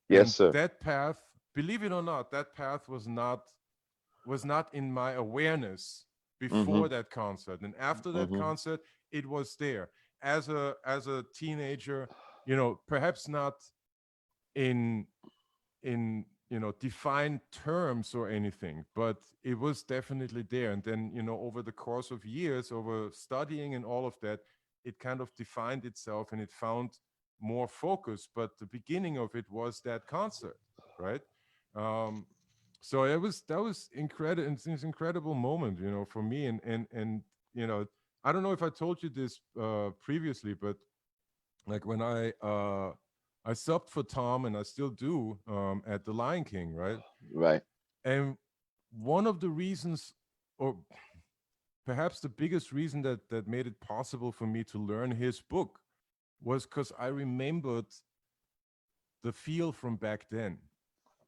[SPEAKER 2] Yes,
[SPEAKER 1] And
[SPEAKER 2] sir.
[SPEAKER 1] that path, believe it or not, that path was not in my awareness
[SPEAKER 2] Mm-hmm.
[SPEAKER 1] before that concert. And after that
[SPEAKER 2] Mm-hmm.
[SPEAKER 1] concert, it was there. As a teenager, perhaps not in defined terms or anything, but it was definitely there. And then, over the course of years, over studying and all of that, it kind of defined itself and it found more focus. But the beginning of it was that concert, right? um so that was incredible. It's this incredible moment, for me. And I don't know if I told you this previously, but like when I subbed for Tom, and I still do, at the Lion King, right?
[SPEAKER 2] Right.
[SPEAKER 1] And one of the reasons, or perhaps the biggest reason, that made it possible for me to learn his book was because I remembered the feel from back then.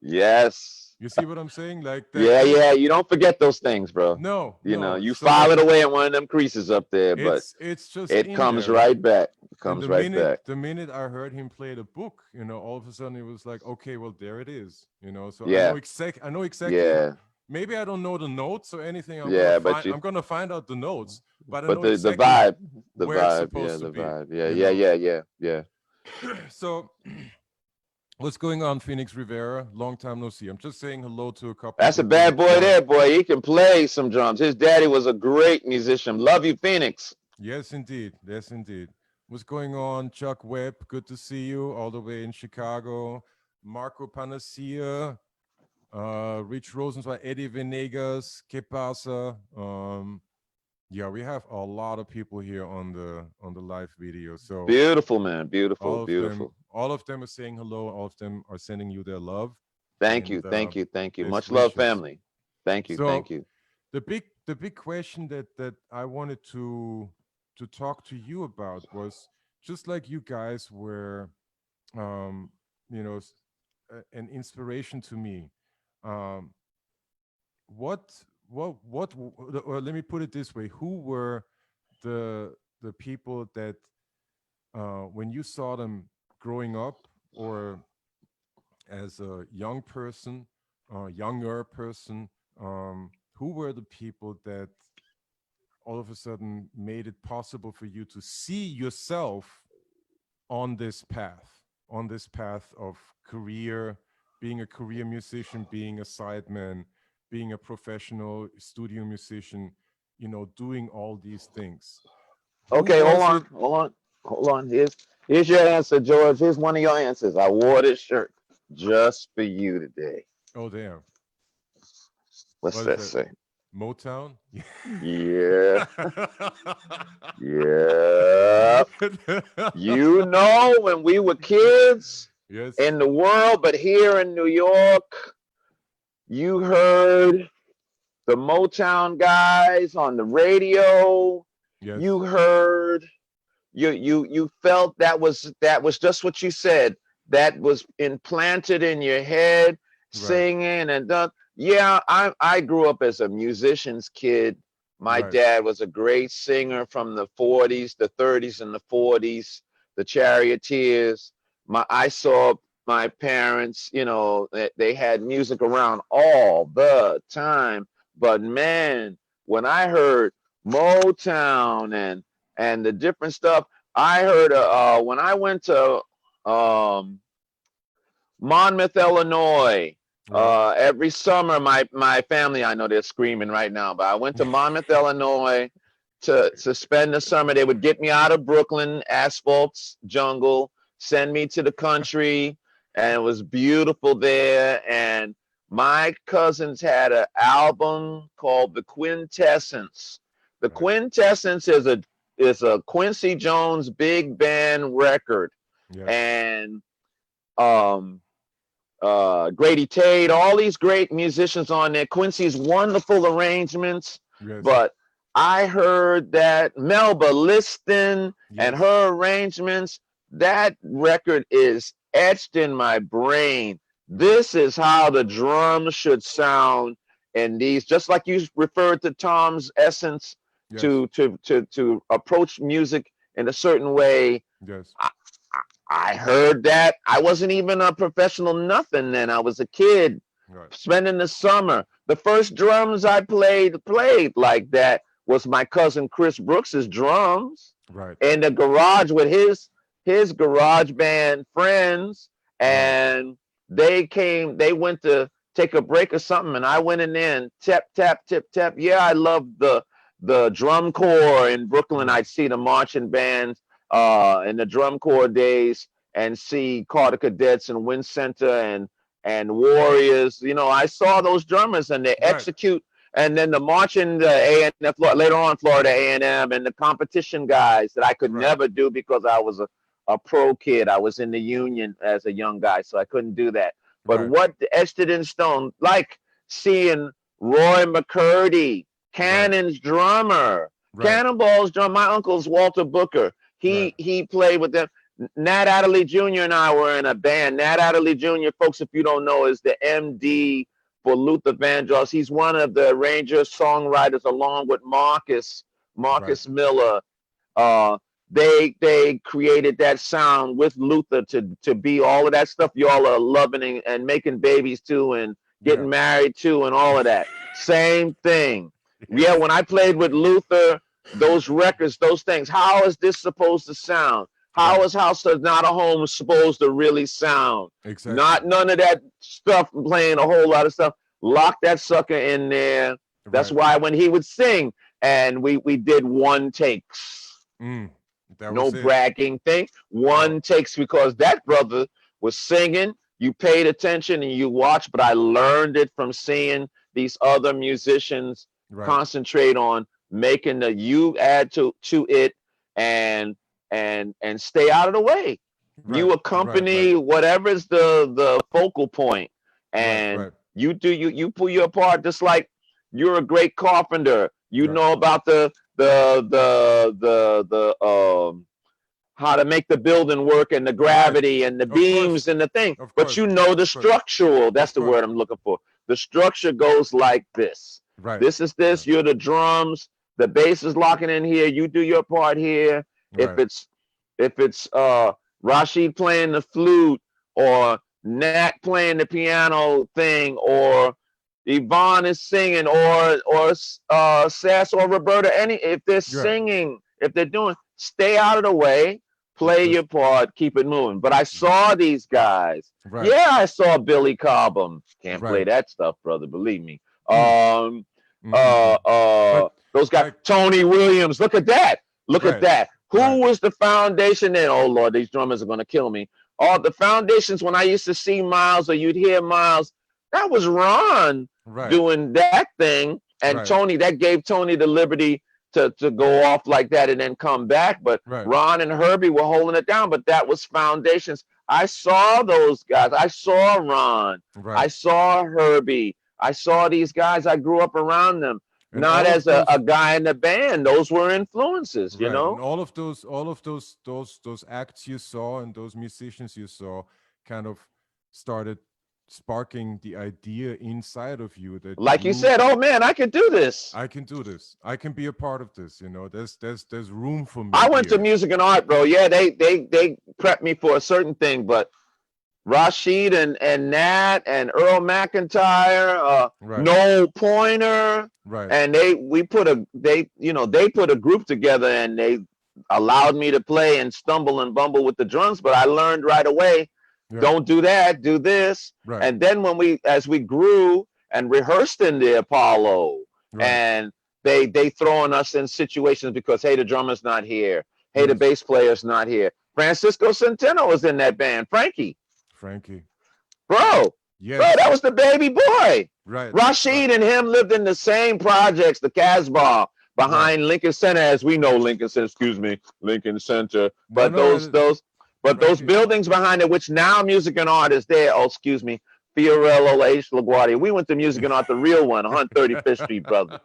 [SPEAKER 2] Yes.
[SPEAKER 1] You see what I'm saying? Like that
[SPEAKER 2] Yeah,
[SPEAKER 1] those
[SPEAKER 2] yeah. You don't forget those things, bro.
[SPEAKER 1] No,
[SPEAKER 2] You know,
[SPEAKER 1] no.
[SPEAKER 2] you
[SPEAKER 1] So
[SPEAKER 2] file
[SPEAKER 1] like
[SPEAKER 2] it away in one of them creases up there, but
[SPEAKER 1] it's just
[SPEAKER 2] it
[SPEAKER 1] in
[SPEAKER 2] comes
[SPEAKER 1] there, right?
[SPEAKER 2] right back. It
[SPEAKER 1] And
[SPEAKER 2] comes right back.
[SPEAKER 1] the minute I heard him play the book, all of a sudden it was like, okay, well, there it is. So
[SPEAKER 2] Yeah.
[SPEAKER 1] I know exactly.
[SPEAKER 2] Yeah.
[SPEAKER 1] Maybe I don't know the notes or anything.
[SPEAKER 2] Yeah. But you,
[SPEAKER 1] I'm gonna find out the notes, but I
[SPEAKER 2] but
[SPEAKER 1] know
[SPEAKER 2] the
[SPEAKER 1] exactly
[SPEAKER 2] vibe, the
[SPEAKER 1] where it's
[SPEAKER 2] vibe. Yeah,
[SPEAKER 1] supposed to
[SPEAKER 2] the
[SPEAKER 1] be,
[SPEAKER 2] vibe. Yeah,
[SPEAKER 1] you
[SPEAKER 2] yeah,
[SPEAKER 1] know.
[SPEAKER 2] yeah, yeah, yeah.
[SPEAKER 1] So what's going on, Phoenix Rivera? Long time no see. I'm just saying hello to a couple
[SPEAKER 2] That's a
[SPEAKER 1] people who
[SPEAKER 2] bad boy
[SPEAKER 1] joined.
[SPEAKER 2] there, boy. He can play some drums. His daddy was a great musician. Love you, Phoenix.
[SPEAKER 1] Yes, indeed. Yes, indeed. What's going on, Chuck Webb? Good to see you all the way in Chicago. Marco Panacea, Rich Rosenzweig, Eddie Venegas, Que pasa? Yeah, we have a lot of people here on the live video. So
[SPEAKER 2] Beautiful man. Beautiful,
[SPEAKER 1] all of them,
[SPEAKER 2] beautiful.
[SPEAKER 1] all of them are saying hello. All of them are sending you their love
[SPEAKER 2] Thank you,
[SPEAKER 1] and
[SPEAKER 2] thank you, thank you.
[SPEAKER 1] best
[SPEAKER 2] Much love,
[SPEAKER 1] wishes.
[SPEAKER 2] family. Thank you, thank
[SPEAKER 1] So
[SPEAKER 2] you.
[SPEAKER 1] the big question that I wanted to talk to you about was, just like you guys were, um, an inspiration to me. Um, or let me put it this way: who were the people that, when you saw them growing up, or as a young person, younger person, who were the people that all of a sudden made it possible for you to see yourself on this path of career, being a career musician, being a sideman, being a professional studio musician, doing all these things? Who
[SPEAKER 2] Okay, hold
[SPEAKER 1] was
[SPEAKER 2] on,
[SPEAKER 1] it?
[SPEAKER 2] hold on, hold on. Here's your answer, George. Here's one of your answers. I wore this shirt just for you today.
[SPEAKER 1] Oh, damn.
[SPEAKER 2] What's
[SPEAKER 1] What is
[SPEAKER 2] that
[SPEAKER 1] that?
[SPEAKER 2] say?
[SPEAKER 1] Motown?
[SPEAKER 2] Yeah, yeah. You know, when we were kids
[SPEAKER 1] Yes.
[SPEAKER 2] in the world, but here in New York, you heard the Motown guys on the radio.
[SPEAKER 1] Yes.
[SPEAKER 2] You heard, you felt that was just what you said. That was implanted in your head,
[SPEAKER 1] Right.
[SPEAKER 2] singing and done. Yeah, I grew up as a musician's kid. My
[SPEAKER 1] Right.
[SPEAKER 2] dad was a great singer from the 40s, the 30s and the 40s, the Charioteers. I saw my parents, they had music around all the time. But man, when I heard Motown and the different stuff, I heard when I went to um, Monmouth, Illinois.
[SPEAKER 1] Right.
[SPEAKER 2] Every summer, my family, I know they're screaming right now, but I went to Monmouth, Illinois to spend the summer. They would get me out of Brooklyn, asphalt jungle, send me to the country, and it was beautiful there. And my cousins had an album called The Quintessence. The
[SPEAKER 1] Right.
[SPEAKER 2] Quintessence is a Quincy Jones big band record,
[SPEAKER 1] Yes.
[SPEAKER 2] and um, Grady Tate, all these great musicians on there. Quincy's wonderful arrangements,
[SPEAKER 1] Yes.
[SPEAKER 2] but I heard that Melba Liston and
[SPEAKER 1] Yes.
[SPEAKER 2] her arrangements, that record is etched in my brain.
[SPEAKER 1] Right.
[SPEAKER 2] This is how the drums should sound and these, just like you referred to Tom's essence
[SPEAKER 1] Yes.
[SPEAKER 2] to approach music in a certain way.
[SPEAKER 1] Yes.
[SPEAKER 2] I, I heard that. I wasn't even a professional nothing then. I was a kid
[SPEAKER 1] Right.
[SPEAKER 2] spending the summer. The first drums I played like that was my cousin Chris Brooks's drums
[SPEAKER 1] Right.
[SPEAKER 2] in the garage with his garage band friends,
[SPEAKER 1] Right.
[SPEAKER 2] and they went to take a break or something, and I went in there and tap tap tip tap. Yeah, I loved the drum corps in Brooklyn.
[SPEAKER 1] Right.
[SPEAKER 2] I'd see the marching bands in the drum corps days, and see Carter Cadets and Wind Center and Warriors. You know, I saw those drummers and they
[SPEAKER 1] Right.
[SPEAKER 2] execute. And then the marching, the A&M, later on Florida A&M, and the competition guys that I could
[SPEAKER 1] Right.
[SPEAKER 2] never do because I was a pro kid. I was in the union as a young guy, so I couldn't do that. But
[SPEAKER 1] Right.
[SPEAKER 2] what etched it in stone, like seeing Roy McCurdy,
[SPEAKER 1] Right.
[SPEAKER 2] Cannon's drummer,
[SPEAKER 1] Right.
[SPEAKER 2] Cannonball's drum. My uncle's Walter Booker.
[SPEAKER 1] Right.
[SPEAKER 2] He played with them. Nat Adderley Jr. and I were in a band. Nat Adderley Jr., folks, if you don't know, is the MD for Luther Vandross. He's one of the arrangers, songwriters, along with
[SPEAKER 1] Right.
[SPEAKER 2] Marcus Miller. Uh, they created that sound with Luther to be all of that stuff y'all are loving and making babies to and
[SPEAKER 1] Yeah.
[SPEAKER 2] getting married to and all of that. Same thing. Yeah,
[SPEAKER 1] Yes.
[SPEAKER 2] when I played with Luther, those records, those things, how is this supposed to sound? How
[SPEAKER 1] Right.
[SPEAKER 2] is House of Not a Home supposed to really sound?
[SPEAKER 1] Exactly.
[SPEAKER 2] Not none of that stuff, playing a whole lot of stuff. Lock that sucker in there. That's
[SPEAKER 1] Right.
[SPEAKER 2] why when he would sing, and we did one takes,
[SPEAKER 1] Mm. That
[SPEAKER 2] no
[SPEAKER 1] was it.
[SPEAKER 2] bragging thing,
[SPEAKER 1] No.
[SPEAKER 2] one takes, because that brother was singing. You paid attention and you watched, but I learned it from seeing these other musicians
[SPEAKER 1] Right.
[SPEAKER 2] concentrate on making the you add to it, and stay out of the way.
[SPEAKER 1] Right.
[SPEAKER 2] You
[SPEAKER 1] Right. Right.
[SPEAKER 2] accompany whatever's the focal point,
[SPEAKER 1] Right.
[SPEAKER 2] and
[SPEAKER 1] Right.
[SPEAKER 2] you pull your part, just like you're a great carpenter. You
[SPEAKER 1] Right.
[SPEAKER 2] know about the how to make the building work and the
[SPEAKER 1] Right.
[SPEAKER 2] gravity and the
[SPEAKER 1] Of course.
[SPEAKER 2] beams and the thing,
[SPEAKER 1] Of
[SPEAKER 2] but
[SPEAKER 1] course.
[SPEAKER 2] you know the
[SPEAKER 1] Of course.
[SPEAKER 2] structural. That's
[SPEAKER 1] Of
[SPEAKER 2] the
[SPEAKER 1] course.
[SPEAKER 2] word I'm looking for. The structure goes like this.
[SPEAKER 1] Right.
[SPEAKER 2] This is this.
[SPEAKER 1] Right.
[SPEAKER 2] You're the drums. The bass is locking in here. You do your part here. If
[SPEAKER 1] Right.
[SPEAKER 2] it's Rashid playing the flute, or Nat playing the piano thing, or Yvonne is singing, or Sass or Roberta, if they're
[SPEAKER 1] Yeah.
[SPEAKER 2] singing, if they're doing, stay out of the way, play
[SPEAKER 1] Just
[SPEAKER 2] your part, keep it moving. But I saw these guys.
[SPEAKER 1] right.
[SPEAKER 2] Yeah, I saw Billy Cobham. Can't play
[SPEAKER 1] Right.
[SPEAKER 2] that stuff, brother, believe me.
[SPEAKER 1] Mm. Mm-hmm. But
[SPEAKER 2] Those guys,
[SPEAKER 1] like
[SPEAKER 2] Tony Williams. Look at that. Look at
[SPEAKER 1] right.
[SPEAKER 2] that. Who
[SPEAKER 1] Right.
[SPEAKER 2] was the foundation then? Oh Lord, these drummers are gonna kill me. All the foundations, when I used to see Miles, or you'd hear Miles, that was Ron
[SPEAKER 1] Right.
[SPEAKER 2] doing that thing. And
[SPEAKER 1] Right.
[SPEAKER 2] Tony, that gave Tony the liberty to go off like that and then come back. But
[SPEAKER 1] Right.
[SPEAKER 2] Ron and Herbie were holding it down. But that was foundations. I saw those guys. I saw Ron. I
[SPEAKER 1] Right.
[SPEAKER 2] saw Herbie. I saw these guys. I grew up around them.
[SPEAKER 1] And
[SPEAKER 2] Not
[SPEAKER 1] all of
[SPEAKER 2] as
[SPEAKER 1] those
[SPEAKER 2] a guy in the band. Those were influences, you
[SPEAKER 1] right. And
[SPEAKER 2] know?
[SPEAKER 1] all of those acts you saw and those musicians you saw kind of started sparking the idea inside of you that
[SPEAKER 2] Like you said, oh man, I could do this.
[SPEAKER 1] I can do this. I can be a part of this. There's room for me
[SPEAKER 2] I went to
[SPEAKER 1] here.
[SPEAKER 2] music and art, bro. Yeah, they prepped me for a certain thing, but Rashid and Nat and Earl McIntyre,
[SPEAKER 1] Right.
[SPEAKER 2] Noel Pointer,
[SPEAKER 1] Right.
[SPEAKER 2] and they put a group together, and they allowed me to play and stumble and bumble with the drums, but I learned right away,
[SPEAKER 1] Yeah.
[SPEAKER 2] don't do that, do this.
[SPEAKER 1] Right.
[SPEAKER 2] And then as we grew and rehearsed in the Apollo,
[SPEAKER 1] Right.
[SPEAKER 2] and they throwing us in situations because, hey, the drummer's not here, hey, the
[SPEAKER 1] Yes.
[SPEAKER 2] bass player's not here. Francisco Centeno was in that band, Frankie.
[SPEAKER 1] Frankie.
[SPEAKER 2] Bro,
[SPEAKER 1] Yes.
[SPEAKER 2] that was the baby boy.
[SPEAKER 1] Right.
[SPEAKER 2] Rashid and him lived in the same projects, the Casbah, behind Lincoln Center, as we know Lincoln Center, Lincoln Center.
[SPEAKER 1] No,
[SPEAKER 2] But
[SPEAKER 1] no,
[SPEAKER 2] those
[SPEAKER 1] Frankie.
[SPEAKER 2] buildings behind it, which now Music and Art is there. Oh, excuse me. Fiorello, H. LaGuardia. We went to Music and Art, the real one, 135th Street, brother.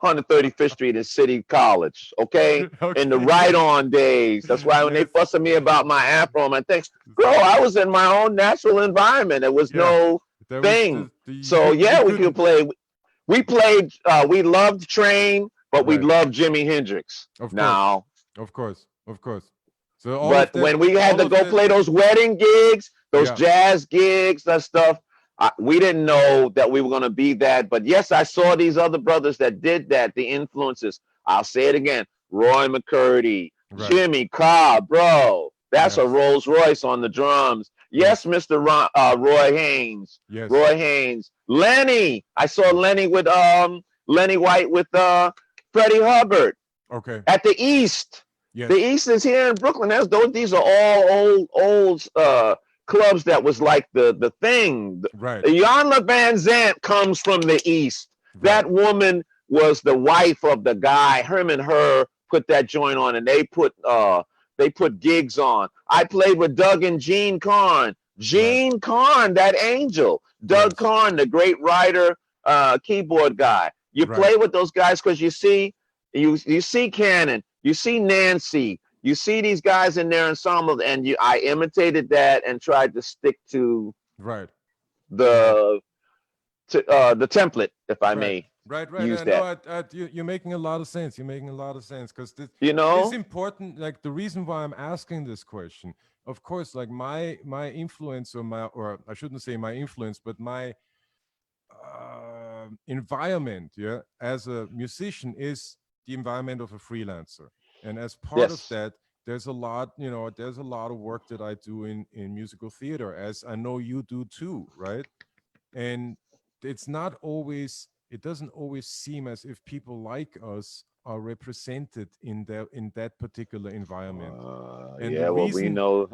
[SPEAKER 2] 135th Street is City College, okay? In the
[SPEAKER 1] Okay.
[SPEAKER 2] right-on days. That's why when they
[SPEAKER 1] Yes.
[SPEAKER 2] fuss at me about my afro and my things, bro, I was in my own natural environment. There was
[SPEAKER 1] Yeah.
[SPEAKER 2] no
[SPEAKER 1] That was
[SPEAKER 2] thing.
[SPEAKER 1] the
[SPEAKER 2] So
[SPEAKER 1] you
[SPEAKER 2] yeah, we
[SPEAKER 1] couldn't
[SPEAKER 2] could play. We played. We loved Train, but we
[SPEAKER 1] Right.
[SPEAKER 2] loved Jimi Hendrix.
[SPEAKER 1] Of course.
[SPEAKER 2] Now,
[SPEAKER 1] Of course. Of course. So all of
[SPEAKER 2] but
[SPEAKER 1] that,
[SPEAKER 2] when we had
[SPEAKER 1] all
[SPEAKER 2] to
[SPEAKER 1] of
[SPEAKER 2] go
[SPEAKER 1] that,
[SPEAKER 2] play those wedding gigs, those
[SPEAKER 1] yeah.
[SPEAKER 2] jazz gigs, that stuff, we didn't know that we were going to be that. But yes, I saw these other brothers that did that, the influences. I'll say it again. Roy McCurdy,
[SPEAKER 1] Right.
[SPEAKER 2] Jimmy Cobb, bro. That's a
[SPEAKER 1] Yes.
[SPEAKER 2] Rolls Royce on the drums. Yes,
[SPEAKER 1] Yes.
[SPEAKER 2] Mr. Roy Haynes.
[SPEAKER 1] Yes.
[SPEAKER 2] Roy Haynes. Lenny. I saw
[SPEAKER 1] Yes.
[SPEAKER 2] Lenny with Lenny White with Freddie Hubbard
[SPEAKER 1] Okay.
[SPEAKER 2] at the East. The
[SPEAKER 1] Yes.
[SPEAKER 2] East is here in Brooklyn. These are all old clubs that was like the thing.
[SPEAKER 1] Right.
[SPEAKER 2] Iyanla Van Zant comes from the East.
[SPEAKER 1] Right.
[SPEAKER 2] That woman was the wife of the guy. Him and her put that joint on, and they put gigs on. I played with Doug and Gene Carn.
[SPEAKER 1] Right.
[SPEAKER 2] Gene Carn, that angel. Doug
[SPEAKER 1] Yes.
[SPEAKER 2] Carn, the great writer, keyboard guy. You
[SPEAKER 1] Right.
[SPEAKER 2] play with those guys because you see Cannon, you see Nancy, you see these guys in their ensemble, and I imitated that and tried to stick to
[SPEAKER 1] Right. Right.
[SPEAKER 2] the the template, if I
[SPEAKER 1] Right.
[SPEAKER 2] may
[SPEAKER 1] Right. Right.
[SPEAKER 2] use
[SPEAKER 1] No,
[SPEAKER 2] that.
[SPEAKER 1] you're making a lot of sense. You're making a lot of sense because
[SPEAKER 2] You
[SPEAKER 1] it is
[SPEAKER 2] know?
[SPEAKER 1] important. Like the reason why I'm asking this question, of course, like my influence or I shouldn't say my influence, but my environment, yeah, as a musician is the environment of a freelancer, and as part of
[SPEAKER 2] Yes.
[SPEAKER 1] that, there's a lot, there's a lot of work that I do in musical theater, as I know you do too, right? And it doesn't always seem as if people like us are represented in that particular environment. And
[SPEAKER 2] Yeah. Well, we know.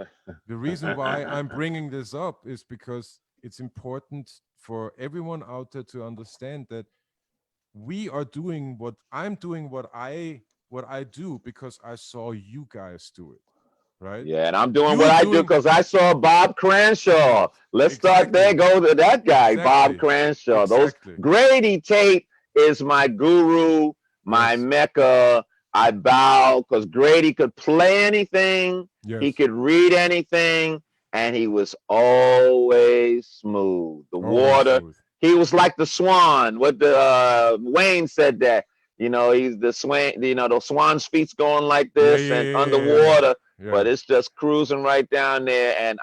[SPEAKER 1] the reason why I'm bringing this up is because it's important for everyone out there to understand that I'm doing what I do because I saw you guys do it, right?
[SPEAKER 2] Yeah, and I'm doing what
[SPEAKER 1] You
[SPEAKER 2] I do
[SPEAKER 1] doing
[SPEAKER 2] because I saw Bob Cranshaw. Let's start there.
[SPEAKER 1] exactly,
[SPEAKER 2] Go to that guy, Bob
[SPEAKER 1] exactly,
[SPEAKER 2] Cranshaw. Those
[SPEAKER 1] exactly.
[SPEAKER 2] Grady Tate is my guru, my
[SPEAKER 1] Yes,
[SPEAKER 2] mecca. I bow because Grady could play anything, he
[SPEAKER 1] yes,
[SPEAKER 2] could read anything, and he was always smooth. The
[SPEAKER 1] always
[SPEAKER 2] water,
[SPEAKER 1] smooth.
[SPEAKER 2] he was like the swan. What the Wayne said that. He's the swan. The swan's feet's going like
[SPEAKER 1] Yeah,
[SPEAKER 2] this
[SPEAKER 1] yeah,
[SPEAKER 2] and
[SPEAKER 1] yeah, yeah, yeah,
[SPEAKER 2] underwater,
[SPEAKER 1] yeah.
[SPEAKER 2] but it's just cruising right down there. And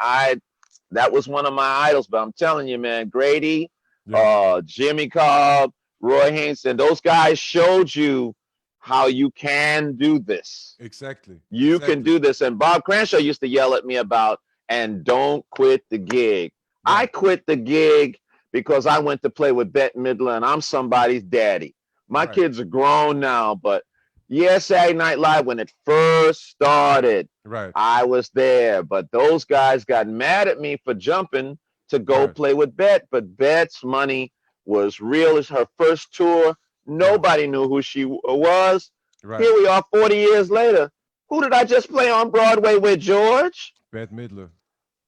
[SPEAKER 2] that was one of my idols. But I'm telling you, man, Grady,
[SPEAKER 1] Yeah,
[SPEAKER 2] Jimmy Cobb, Roy Haynes, and those guys showed you how you can do this.
[SPEAKER 1] exactly,
[SPEAKER 2] You can
[SPEAKER 1] exactly.
[SPEAKER 2] do this. And Bob Cranshaw used to yell at me about, and don't quit the gig. I
[SPEAKER 1] Right,
[SPEAKER 2] quit the gig because I went to play with Bette Midler, and I'm somebody's daddy. My
[SPEAKER 1] right,
[SPEAKER 2] kids are grown now, but yeah, Saturday Night Live, when it first started,
[SPEAKER 1] right,
[SPEAKER 2] I was there. But those guys got mad at me for jumping to go
[SPEAKER 1] right.
[SPEAKER 2] play with Bette. But Bette's money was real. It's her first tour.
[SPEAKER 1] Yeah,
[SPEAKER 2] Nobody knew who she was.
[SPEAKER 1] right.
[SPEAKER 2] Here we are 40 years later. Who did I just play on Broadway with, George?
[SPEAKER 1] Bette Midler.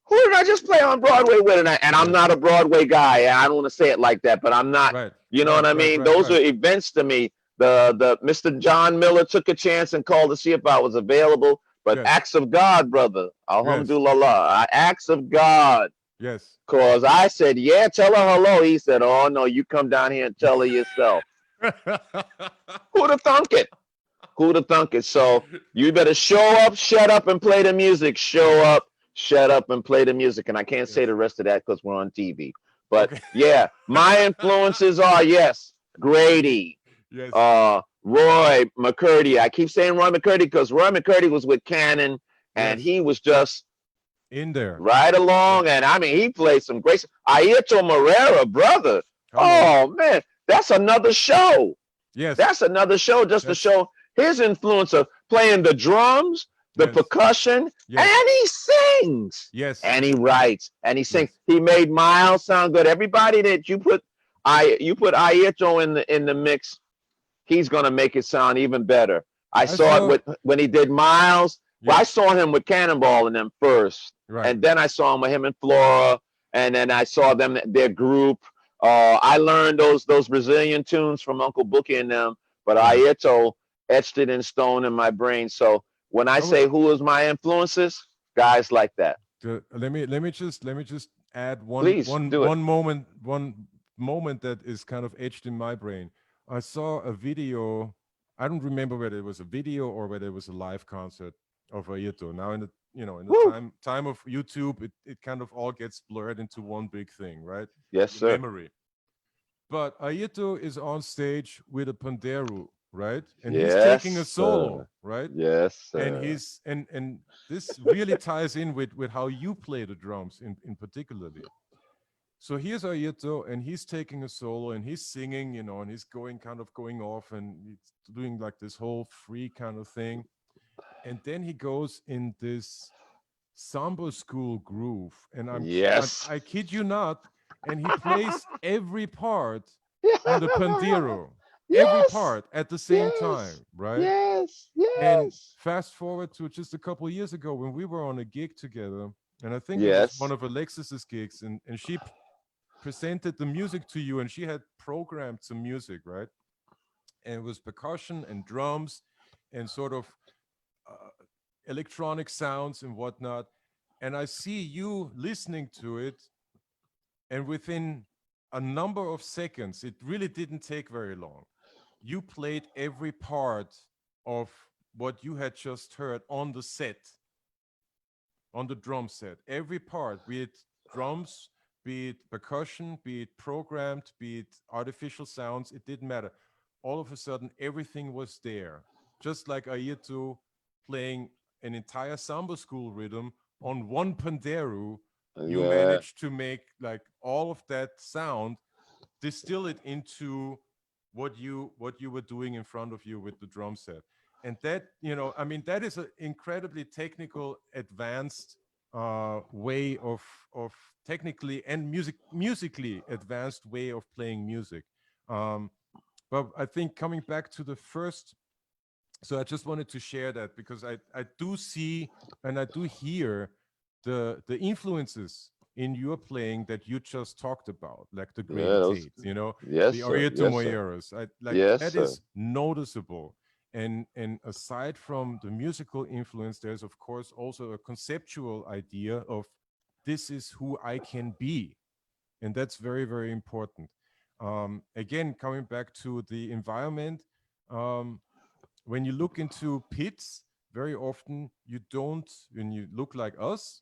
[SPEAKER 2] Who did I just play on Broadway with? And I'm
[SPEAKER 1] Yes.
[SPEAKER 2] not a Broadway guy. I don't want to say it like that, but I'm not.
[SPEAKER 1] Right,
[SPEAKER 2] You know what
[SPEAKER 1] right,
[SPEAKER 2] I
[SPEAKER 1] right,
[SPEAKER 2] mean?
[SPEAKER 1] right,
[SPEAKER 2] Those
[SPEAKER 1] right.
[SPEAKER 2] are events to me. The Mr. John Miller took a chance and called to see if I was available. But
[SPEAKER 1] Yes,
[SPEAKER 2] acts of God, brother.
[SPEAKER 1] yes,
[SPEAKER 2] Alhamdulillah. Acts of God.
[SPEAKER 1] yes.
[SPEAKER 2] Cause I said, yeah, tell her hello. He said, oh no, you come down here and tell her yourself. Who'd have thunk it? Who'd have thunk it? So you better show up, shut up, and play the music. Show up, shut up, and play the music. And I can't say
[SPEAKER 1] Yes.
[SPEAKER 2] the rest of that because we're on TV. But
[SPEAKER 1] Okay.
[SPEAKER 2] yeah, my influences are yes, Grady,
[SPEAKER 1] Yes.
[SPEAKER 2] Roy McCurdy. I keep saying Roy McCurdy because Roy McCurdy was with Cannon, and
[SPEAKER 1] Yes.
[SPEAKER 2] he was just
[SPEAKER 1] In there.
[SPEAKER 2] right
[SPEAKER 1] Yeah.
[SPEAKER 2] along. And I mean, he played some great. Aieto Morera, brother.
[SPEAKER 1] Come on.
[SPEAKER 2] Oh man, that's another show.
[SPEAKER 1] Yes.
[SPEAKER 2] That's another show just to
[SPEAKER 1] That's
[SPEAKER 2] show his influence of playing the drums, the
[SPEAKER 1] yes.
[SPEAKER 2] percussion,
[SPEAKER 1] Yes.
[SPEAKER 2] and he sings.
[SPEAKER 1] Yes.
[SPEAKER 2] And he writes and he sings.
[SPEAKER 1] Yes.
[SPEAKER 2] He made Miles sound good. Everybody that you put Aieto in the mix, he's gonna make it sound even better. I
[SPEAKER 1] I
[SPEAKER 2] saw it
[SPEAKER 1] saw
[SPEAKER 2] with when he did Miles. Well, I
[SPEAKER 1] yes.
[SPEAKER 2] saw him with Cannonball and them first,
[SPEAKER 1] Right.
[SPEAKER 2] and then I saw him with him and Flora, and then I saw them their group. I learned those Brazilian tunes from Uncle Bookie and them, but
[SPEAKER 1] Right.
[SPEAKER 2] Aieto etched it in stone in my brain. So when I
[SPEAKER 1] I will
[SPEAKER 2] say who is my influences, guys like that.
[SPEAKER 1] let me just add
[SPEAKER 2] Please do it.
[SPEAKER 1] one moment, one moment that is kind of etched in my brain. I saw a video. I don't remember whether it was a video or whether it was a live concert of Ayrton. Now in the in the
[SPEAKER 2] Woo.
[SPEAKER 1] time of YouTube, it kind of all gets blurred into one big thing, right?
[SPEAKER 2] Yes,
[SPEAKER 1] Your
[SPEAKER 2] sir.
[SPEAKER 1] memory. But Ayrton is on stage with a pandeiro, right? And he's
[SPEAKER 2] Yes,
[SPEAKER 1] taking a
[SPEAKER 2] sir.
[SPEAKER 1] solo, right?
[SPEAKER 2] Yes,
[SPEAKER 1] And
[SPEAKER 2] sir.
[SPEAKER 1] this really ties in with how you play the drums in particularly. So here's Ayrton, and he's taking a solo, and he's singing, and he's going off, and he's doing like this whole free kind of thing. And then he goes in this samba school groove, and
[SPEAKER 2] Yes.
[SPEAKER 1] I kid you not, and he plays every part on the pandero, every
[SPEAKER 2] Yes.
[SPEAKER 1] part at the same
[SPEAKER 2] Yes.
[SPEAKER 1] time, right?
[SPEAKER 2] Yes.
[SPEAKER 1] And
[SPEAKER 2] Yes.
[SPEAKER 1] fast forward to just a couple of years ago when we were on a gig together, and I think it was one
[SPEAKER 2] Yes.
[SPEAKER 1] of Alexis's gigs, and she presented the music to you, and she had programmed some music, right? And it was percussion and drums and sort of uh, electronic sounds and whatnot. And I see you listening to it, and within a number of seconds, it really didn't take very long. You played every part of what you had just heard on the set, on the drum set. Every part, be it drums, be it percussion, be it programmed, be it artificial sounds, it didn't matter. All of a sudden, everything was there. Just like Ayrton playing an entire samba school rhythm on one pandero, you
[SPEAKER 2] Yeah.
[SPEAKER 1] managed to make like all of that sound, distill it into what you were doing in front of you with the drum set. And that, I mean, that is an incredibly technical, advanced way of technically and musically advanced way of playing music. um, but I think coming back to the first, so I just wanted to share that because I do see and I do hear the influences in your playing that you just talked about, like the
[SPEAKER 2] Yeah.
[SPEAKER 1] Graham
[SPEAKER 2] Those.
[SPEAKER 1] Tates,
[SPEAKER 2] Yes,
[SPEAKER 1] the
[SPEAKER 2] sir.
[SPEAKER 1] Arieta
[SPEAKER 2] Yes, sir.
[SPEAKER 1] Moyeros. I like
[SPEAKER 2] Yes,
[SPEAKER 1] that
[SPEAKER 2] sir.
[SPEAKER 1] is noticeable. And aside from the musical influence, there's of course also a conceptual idea of this is who I can be, and that's very very important. Again, coming back to the environment, um, when you look into pits, very often you don't, when you look like us,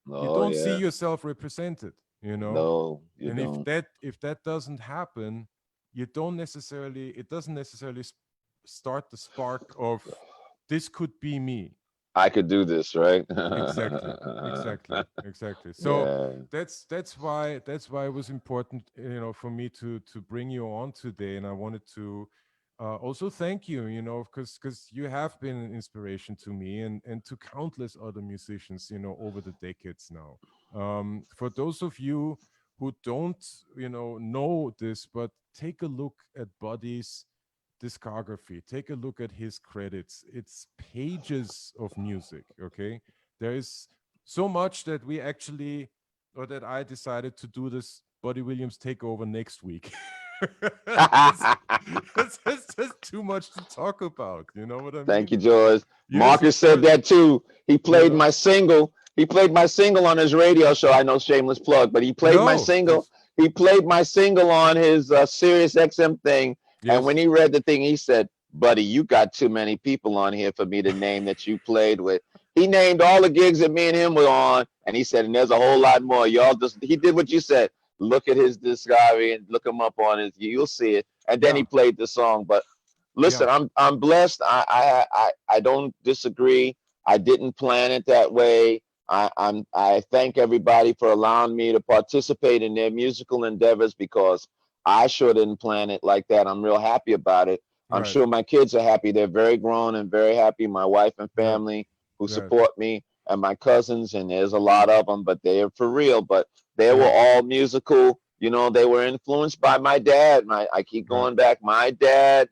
[SPEAKER 1] you
[SPEAKER 2] Oh
[SPEAKER 1] don't see
[SPEAKER 2] yeah.
[SPEAKER 1] yourself represented.
[SPEAKER 2] No, you
[SPEAKER 1] And if
[SPEAKER 2] don't.
[SPEAKER 1] that doesn't happen, you don't necessarily, it doesn't necessarily start the spark of this could be me.
[SPEAKER 2] I could do this, right?
[SPEAKER 1] Exactly, exactly, exactly. So
[SPEAKER 2] Yeah.
[SPEAKER 1] that's why it was important, for me to bring you on today, and I wanted to also thank you, because you have been an inspiration to me and to countless other musicians, over the decades now. For those of you who don't, know this, but take a look at Buddy's discography, take a look at his credits. It's pages of music. Okay, there is so much that we actually, or that I decided to do this Buddy Williams takeover next week. Because it's just too much to talk about. You know what I
[SPEAKER 2] Thank
[SPEAKER 1] mean?
[SPEAKER 2] you, George.
[SPEAKER 1] Yes,
[SPEAKER 2] Marcus
[SPEAKER 1] of
[SPEAKER 2] said
[SPEAKER 1] course.
[SPEAKER 2] that too. He
[SPEAKER 1] You
[SPEAKER 2] played
[SPEAKER 1] know,
[SPEAKER 2] my single. He played my single on his radio show. I know, shameless plug, but he played my
[SPEAKER 1] no,
[SPEAKER 2] single.
[SPEAKER 1] it's
[SPEAKER 2] He played my single on his Sirius XM thing. And when
[SPEAKER 1] yes,
[SPEAKER 2] he read the thing, he said, "Buddy, you got too many people on here for me to name that you played with." He named all the gigs that me and him were on, and he said, "And there's a whole lot more. Y'all just." He did what you said. Look at his discography and look him up on his. You'll see it. And then he
[SPEAKER 1] yeah,
[SPEAKER 2] played the song, but
[SPEAKER 1] yeah,
[SPEAKER 2] listen, I'm blessed. I don't disagree. I didn't plan it that way. I thank everybody for allowing me to participate in their musical endeavors because I sure didn't plan it like that. I'm real happy about it. I'm
[SPEAKER 1] right,
[SPEAKER 2] sure my kids are happy. They're very grown and very happy. My wife and
[SPEAKER 1] right,
[SPEAKER 2] family who
[SPEAKER 1] right,
[SPEAKER 2] support me and my cousins, and there's a lot of them, but they are for real. But they were
[SPEAKER 1] yeah,
[SPEAKER 2] all musical. They were influenced by my dad. I keep
[SPEAKER 1] right,
[SPEAKER 2] going back. My dad,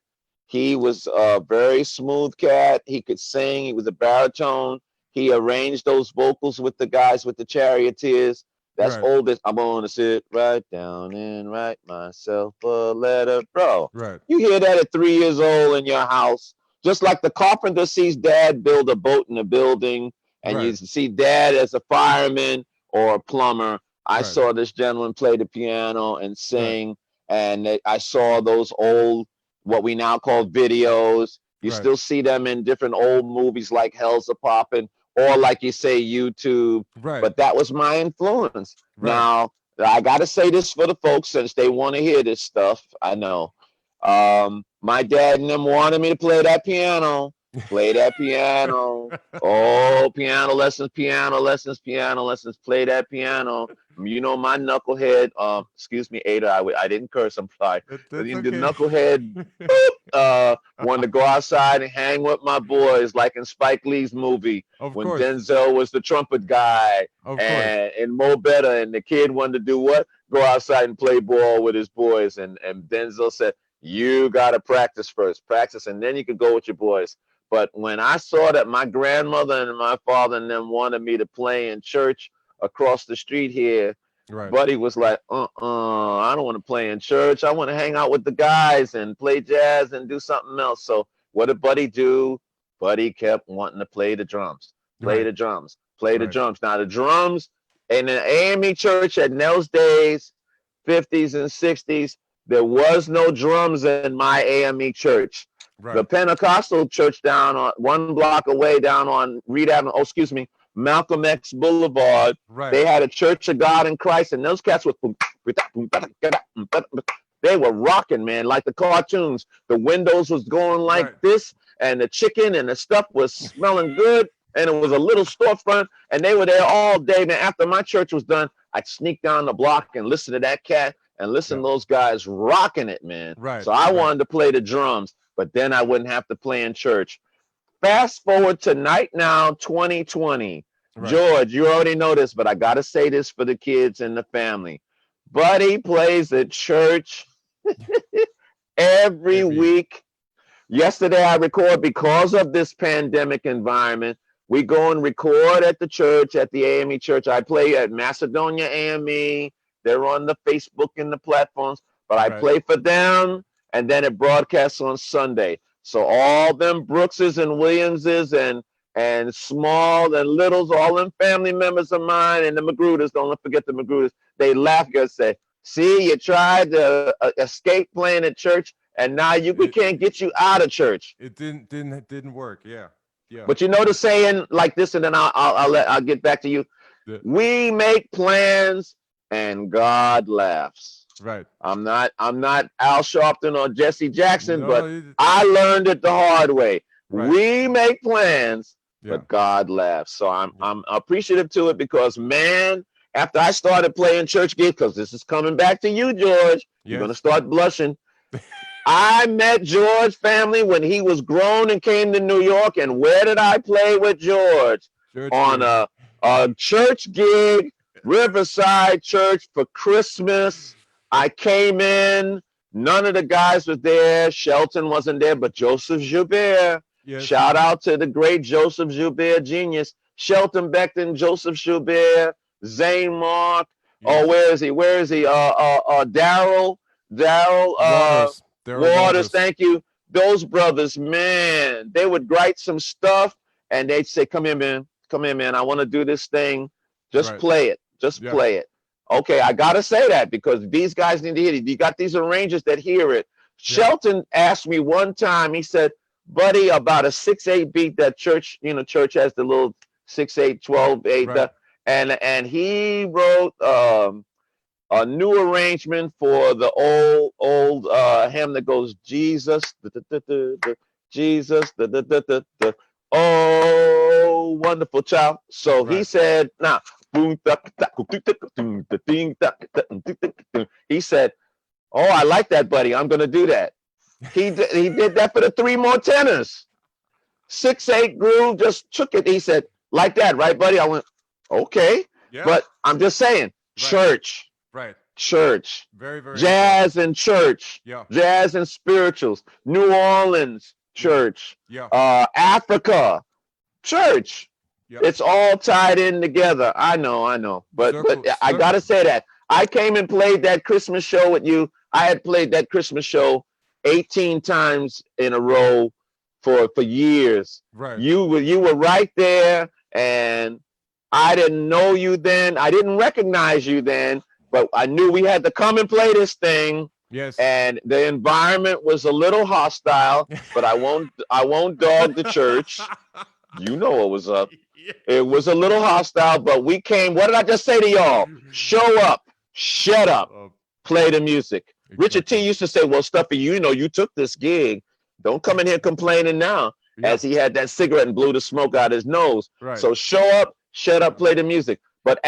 [SPEAKER 2] he was a very smooth cat. He could sing. He was a baritone. He arranged those vocals with the guys with the charioteers. That's
[SPEAKER 1] right,
[SPEAKER 2] oldest. I'm gonna sit right down and write myself a letter, bro.
[SPEAKER 1] right,
[SPEAKER 2] You hear that at 3 years old in your house, just like the carpenter sees dad build a boat in a building, and you
[SPEAKER 1] right,
[SPEAKER 2] see dad as a fireman or a plumber. I
[SPEAKER 1] Right.
[SPEAKER 2] saw this gentleman play the piano and
[SPEAKER 1] Right.
[SPEAKER 2] sing, and I saw those old, what we now call videos. You
[SPEAKER 1] Right.
[SPEAKER 2] still see them in different old movies like Hell's a Poppin', or like you say, YouTube.
[SPEAKER 1] Right.
[SPEAKER 2] But that was my influence.
[SPEAKER 1] Right.
[SPEAKER 2] Now, I got to say this for the folks since they want to hear this stuff. I know. My dad and them wanted me to play that piano, play that piano. Oh, piano lessons, piano lessons, piano lessons. Play that piano. You know my knucklehead. Excuse me, Ada. I didn't curse. I'm sorry. The
[SPEAKER 1] That's okay.
[SPEAKER 2] knucklehead wanted to go outside and hang with my boys, like in Spike Lee's movie
[SPEAKER 1] Of
[SPEAKER 2] when
[SPEAKER 1] course.
[SPEAKER 2] Denzel was the trumpet guy,
[SPEAKER 1] Of course.
[SPEAKER 2] and Mo Better, and the kid wanted to do what? Go outside and play ball with his boys. And Denzel said, "You gotta practice first, practice, and then you can go with your boys." But when I saw that my grandmother and my father and them wanted me to play in church across the street here,
[SPEAKER 1] Right.
[SPEAKER 2] Buddy was like, I don't want to play in church. I want to hang out with the guys and play jazz and do something else. So what did Buddy do? Buddy kept wanting to play the drums, play
[SPEAKER 1] Right.
[SPEAKER 2] the drums, play the
[SPEAKER 1] Right.
[SPEAKER 2] drums. Now the drums in an AME church in those days, 50s and 60s, there was no drums in my AME church. The
[SPEAKER 1] Right.
[SPEAKER 2] Pentecostal church down on one block away down on Reed Avenue, Malcolm X Boulevard,
[SPEAKER 1] Right.
[SPEAKER 2] they had a Church of God in Christ, and those cats were they were rocking, man, like the cartoons. The windows was going like
[SPEAKER 1] Right.
[SPEAKER 2] this, and the chicken and the stuff was smelling good, and it was a little storefront, and they were there all day. Man, after my church was done, I'd sneak down the block and listen to that cat and listen
[SPEAKER 1] Yeah.
[SPEAKER 2] to those guys rocking it, man.
[SPEAKER 1] Right.
[SPEAKER 2] So I
[SPEAKER 1] Right.
[SPEAKER 2] wanted to play the drums, but then I wouldn't have to play in church. Fast forward to night now, 2020.
[SPEAKER 1] Right.
[SPEAKER 2] George, you already know this, but I got to say this for the kids and the family. Buddy plays at church every
[SPEAKER 1] Every
[SPEAKER 2] week. Yesterday, I record because of this pandemic environment. We go and record at the church, at the AME church. I play at Macedonia AME. They're on the Facebook and the platforms, but I
[SPEAKER 1] right.
[SPEAKER 2] play for them, and then it broadcasts on Sunday. So all them Brookses and Williamses and Small and Littles, all them family members of mine, and the Magruders, don't forget the Magruders, they laugh and say, "See, you tried to escape playing at church, and now we
[SPEAKER 1] It
[SPEAKER 2] can't get you out of church."
[SPEAKER 1] it didn't work. Yeah. Yeah.
[SPEAKER 2] But you know the saying like this, and then I'll get back to you.
[SPEAKER 1] The,
[SPEAKER 2] We make plans, and God laughs.
[SPEAKER 1] right.
[SPEAKER 2] I'm not Al Sharpton or Jesse Jackson,
[SPEAKER 1] No.
[SPEAKER 2] but I learned it the hard way.
[SPEAKER 1] Right.
[SPEAKER 2] We make plans,
[SPEAKER 1] Yeah.
[SPEAKER 2] but God laughs. So
[SPEAKER 1] Yeah.
[SPEAKER 2] I'm appreciative to it because, man, after I started playing church gigs, because this is coming back to you, George, you're gonna
[SPEAKER 1] Yes.
[SPEAKER 2] start blushing. I met George family when he was grown and came to New York. And where did I play with George?
[SPEAKER 1] Church
[SPEAKER 2] On
[SPEAKER 1] gig.
[SPEAKER 2] a church gig, Riverside Church for Christmas. I came in. None of the guys was there. Shelton wasn't there, but Joseph Joubert.
[SPEAKER 1] Yes.
[SPEAKER 2] Shout out to the great Joseph Joubert genius. Shelton Beckton, Joseph Joubert, Zane Mark.
[SPEAKER 1] Yes.
[SPEAKER 2] Oh, where is he? Where is he? Daryl.
[SPEAKER 1] Waters. There are
[SPEAKER 2] Waters, thank you. Those brothers, man, they would write some stuff and they'd say, "Come here, man. Come here, man. I want to do this thing. Just
[SPEAKER 1] Right.
[SPEAKER 2] play it. Just
[SPEAKER 1] Yeah.
[SPEAKER 2] play it." Okay, I gotta say that because these guys need to hear it. You got these arrangers that hear it.
[SPEAKER 1] Yeah.
[SPEAKER 2] Shelton asked me one time, he said, "Buddy, about a 6/8 beat that church, church has the little 6/8, 12/8,
[SPEAKER 1] Right.
[SPEAKER 2] and he wrote a new arrangement for the old hymn that goes, Jesus, Jesus, oh wonderful child." So he
[SPEAKER 1] Right.
[SPEAKER 2] said, "Now," he said, "Oh, I like that, buddy. I'm gonna do that." He did that for the three more tenors. 6/8 groove, just took it. He said, "Like that, right, buddy?" I went, "Okay."
[SPEAKER 1] Yeah.
[SPEAKER 2] But I'm just saying, church.
[SPEAKER 1] Right.
[SPEAKER 2] Church,
[SPEAKER 1] Very, very
[SPEAKER 2] jazz and church,
[SPEAKER 1] important.
[SPEAKER 2] jazz and spirituals, New Orleans church,
[SPEAKER 1] Yeah.
[SPEAKER 2] Africa church.
[SPEAKER 1] Yeah.
[SPEAKER 2] It's all tied in together. I know, but I gotta say that I came and played that Christmas show with you. I had played that Christmas show 18 times in a row for years.
[SPEAKER 1] Right.
[SPEAKER 2] You were right there, and I didn't know you then. I didn't recognize you then, but I knew we had to come and play this thing.
[SPEAKER 1] Yes.
[SPEAKER 2] And the environment was a little hostile, but I won't dog the church. You know what was up. It
[SPEAKER 1] Yes.
[SPEAKER 2] was a little hostile, but we came. What did I just say to y'all? Show up, shut
[SPEAKER 1] Shut
[SPEAKER 2] up,
[SPEAKER 1] up.
[SPEAKER 2] play the music. Richard T
[SPEAKER 1] Exactly.
[SPEAKER 2] used to say, "Well, Stuffy, you know, you took this gig. Don't come in here complaining now."
[SPEAKER 1] Yeah.
[SPEAKER 2] As he had that cigarette and blew the smoke out his nose.
[SPEAKER 1] Right.
[SPEAKER 2] So show up, shut up, play the music. But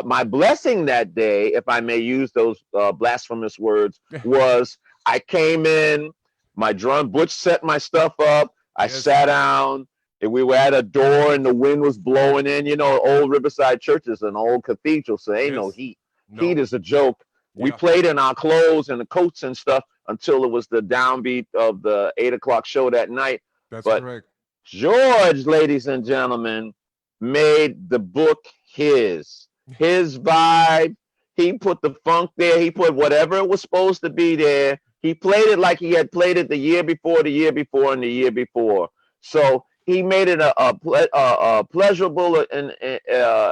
[SPEAKER 2] my blessing that day, if I may use those blasphemous words, was I came in, my drum Butch set my stuff up. I
[SPEAKER 1] Yes.
[SPEAKER 2] sat down, and we were at a door, and the wind was blowing in. You know, old Riverside Church is an old cathedral, so ain't no
[SPEAKER 1] Yes.
[SPEAKER 2] heat. Heat
[SPEAKER 1] No.
[SPEAKER 2] is a joke. We
[SPEAKER 1] Yeah.
[SPEAKER 2] played in our clothes and the coats and stuff until it was the downbeat of the 8 o'clock show that night.
[SPEAKER 1] That's
[SPEAKER 2] But
[SPEAKER 1] correct.
[SPEAKER 2] George, ladies and gentlemen, made the book his vibe. He put the funk there. He put whatever it was supposed to be there. He played it like he had played it the year before, the year before, and the year before. So he made it a pleasurable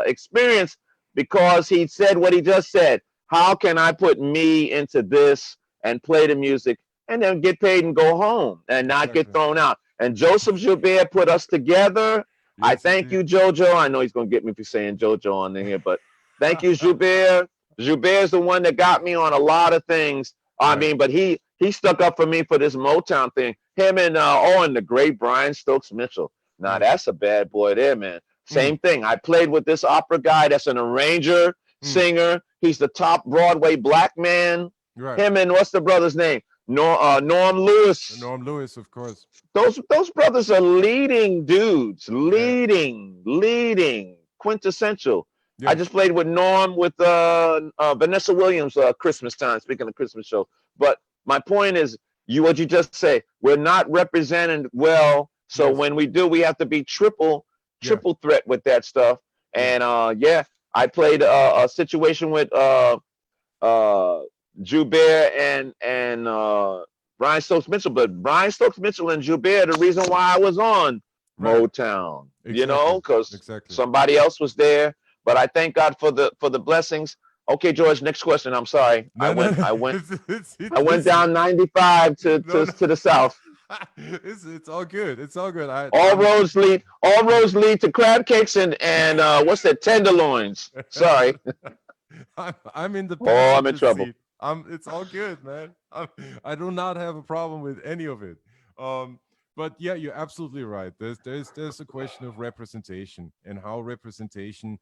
[SPEAKER 2] experience because he said what he just said. How can I put me into this and play the music and then get paid and go home and not get
[SPEAKER 1] Exactly.
[SPEAKER 2] thrown out? And Joseph Joubert put us together. I
[SPEAKER 1] Yes,
[SPEAKER 2] thank
[SPEAKER 1] indeed.
[SPEAKER 2] you, JoJo. I know he's going to get me for saying JoJo on here, but thank you, Joubert. Joubert's the one that got me on a lot of things. I
[SPEAKER 1] Right.
[SPEAKER 2] mean, but he stuck up for me for this Motown thing. Him and the great Brian Stokes Mitchell. Now
[SPEAKER 1] Yes.
[SPEAKER 2] that's a bad boy there, man.
[SPEAKER 1] Mm.
[SPEAKER 2] Same thing. I played with this opera guy that's an arranger,
[SPEAKER 1] Mm.
[SPEAKER 2] singer. He's the top Broadway black man.
[SPEAKER 1] Right.
[SPEAKER 2] Him and what's the brother's name? Norm Lewis.
[SPEAKER 1] Norm Lewis, of course.
[SPEAKER 2] Those brothers are leading dudes,
[SPEAKER 1] Yeah.
[SPEAKER 2] leading, quintessential. I
[SPEAKER 1] Yes.
[SPEAKER 2] just played with Norm with Vanessa Williams Christmas time. Speaking of Christmas show, but my point is, what you just say, we're not represented well. So
[SPEAKER 1] Yes.
[SPEAKER 2] when we do, we have to be
[SPEAKER 1] Yeah.
[SPEAKER 2] triple threat with that stuff.
[SPEAKER 1] Yeah.
[SPEAKER 2] And yeah, I played a situation with uh, Joubert and Brian Stokes Mitchell. But Brian Stokes Mitchell and Joubert, the reason why I was on
[SPEAKER 1] Right.
[SPEAKER 2] Motown,
[SPEAKER 1] Exactly.
[SPEAKER 2] because
[SPEAKER 1] Exactly.
[SPEAKER 2] somebody else was there. But I thank God for the blessings. Okay, George. Next question. I'm sorry. I
[SPEAKER 1] No, no,
[SPEAKER 2] went
[SPEAKER 1] no.
[SPEAKER 2] I went I went
[SPEAKER 1] Listen.
[SPEAKER 2] down 95 to
[SPEAKER 1] No,
[SPEAKER 2] to
[SPEAKER 1] no.
[SPEAKER 2] to the south.
[SPEAKER 1] It's all good. It's all good.
[SPEAKER 2] All
[SPEAKER 1] I'm
[SPEAKER 2] roads lead all roads lead to crab cakes and what's that, tenderloins. Sorry.
[SPEAKER 1] I'm in the
[SPEAKER 2] Oh, I'm in
[SPEAKER 1] passenger
[SPEAKER 2] trouble.
[SPEAKER 1] seat. It's all good, man. I do not have a problem with any of it. Um, but yeah, you're absolutely right. There's a question of representation and how representation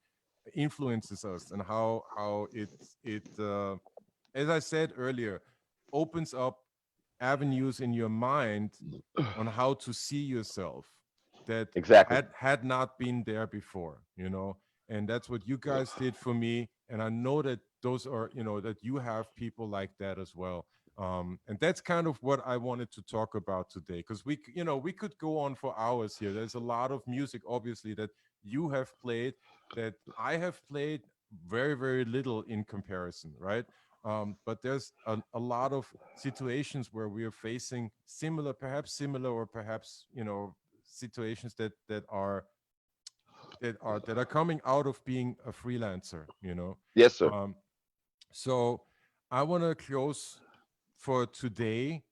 [SPEAKER 1] influences us and how it as I said earlier, opens up avenues in your mind on how to see yourself that
[SPEAKER 2] Exactly.
[SPEAKER 1] had not been there before, and that's what you guys did for me. And I know that those are, that you have people like that as well. And that's kind of what I wanted to talk about today, because we could go on for hours here. There's a lot of music, obviously, that you have played that I have played very, very little in comparison, right? But there's a lot of situations where we are facing similar, or perhaps situations that are coming out of being a freelancer.
[SPEAKER 2] Yes, sir.
[SPEAKER 1] Um, so I want to close for today,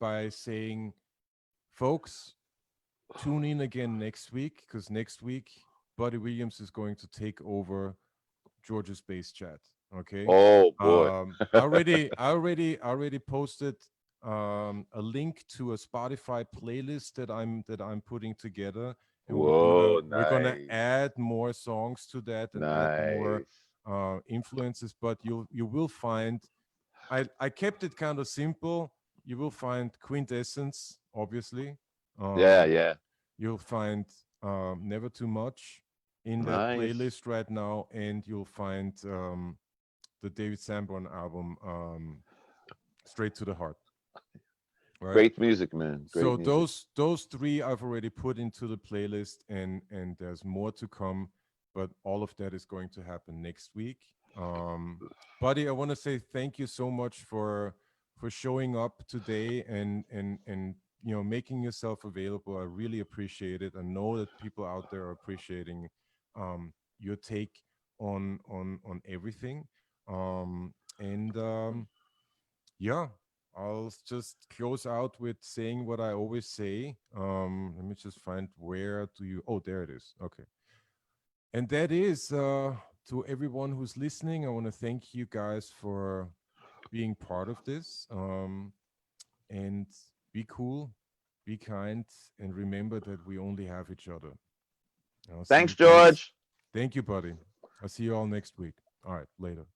[SPEAKER 1] by saying, folks, tune in again next week, because next week Buddy Williams is going to take over George's Bass Chat. Okay.
[SPEAKER 2] Oh boy.
[SPEAKER 1] I already posted a link to a Spotify playlist that I'm putting together, and we're gonna
[SPEAKER 2] Whoa,
[SPEAKER 1] we're gonna
[SPEAKER 2] nice.
[SPEAKER 1] add more songs to that and add more
[SPEAKER 2] Nice.
[SPEAKER 1] influences. But you will find, I kept it kind of simple. You will find Quintessence, obviously.
[SPEAKER 2] Yeah,
[SPEAKER 1] Um,
[SPEAKER 2] yeah.
[SPEAKER 1] you'll find Never Too Much in that
[SPEAKER 2] Nice.
[SPEAKER 1] playlist right now, and you'll find the David Sanborn album, Straight to the Heart, right?
[SPEAKER 2] Great music, man.
[SPEAKER 1] So
[SPEAKER 2] Great music.
[SPEAKER 1] those three I've already put into the playlist, and there's more to come, but all of that is going to happen next week. Um, Buddy, I want to say thank you so much for showing up today and making yourself available. I really appreciate it. I know that people out there are appreciating your take on everything. And yeah, I'll just close out with saying what I always say. Let me just find where do you. Oh, there it is. Okay, and that is to everyone who's listening. I want to thank you guys for being part of this. And be cool, be kind, and remember that we only have each other. I'll see
[SPEAKER 2] Thanks,
[SPEAKER 1] you guys.
[SPEAKER 2] George.
[SPEAKER 1] Thank you, buddy. I'll see you all next week. All right, later.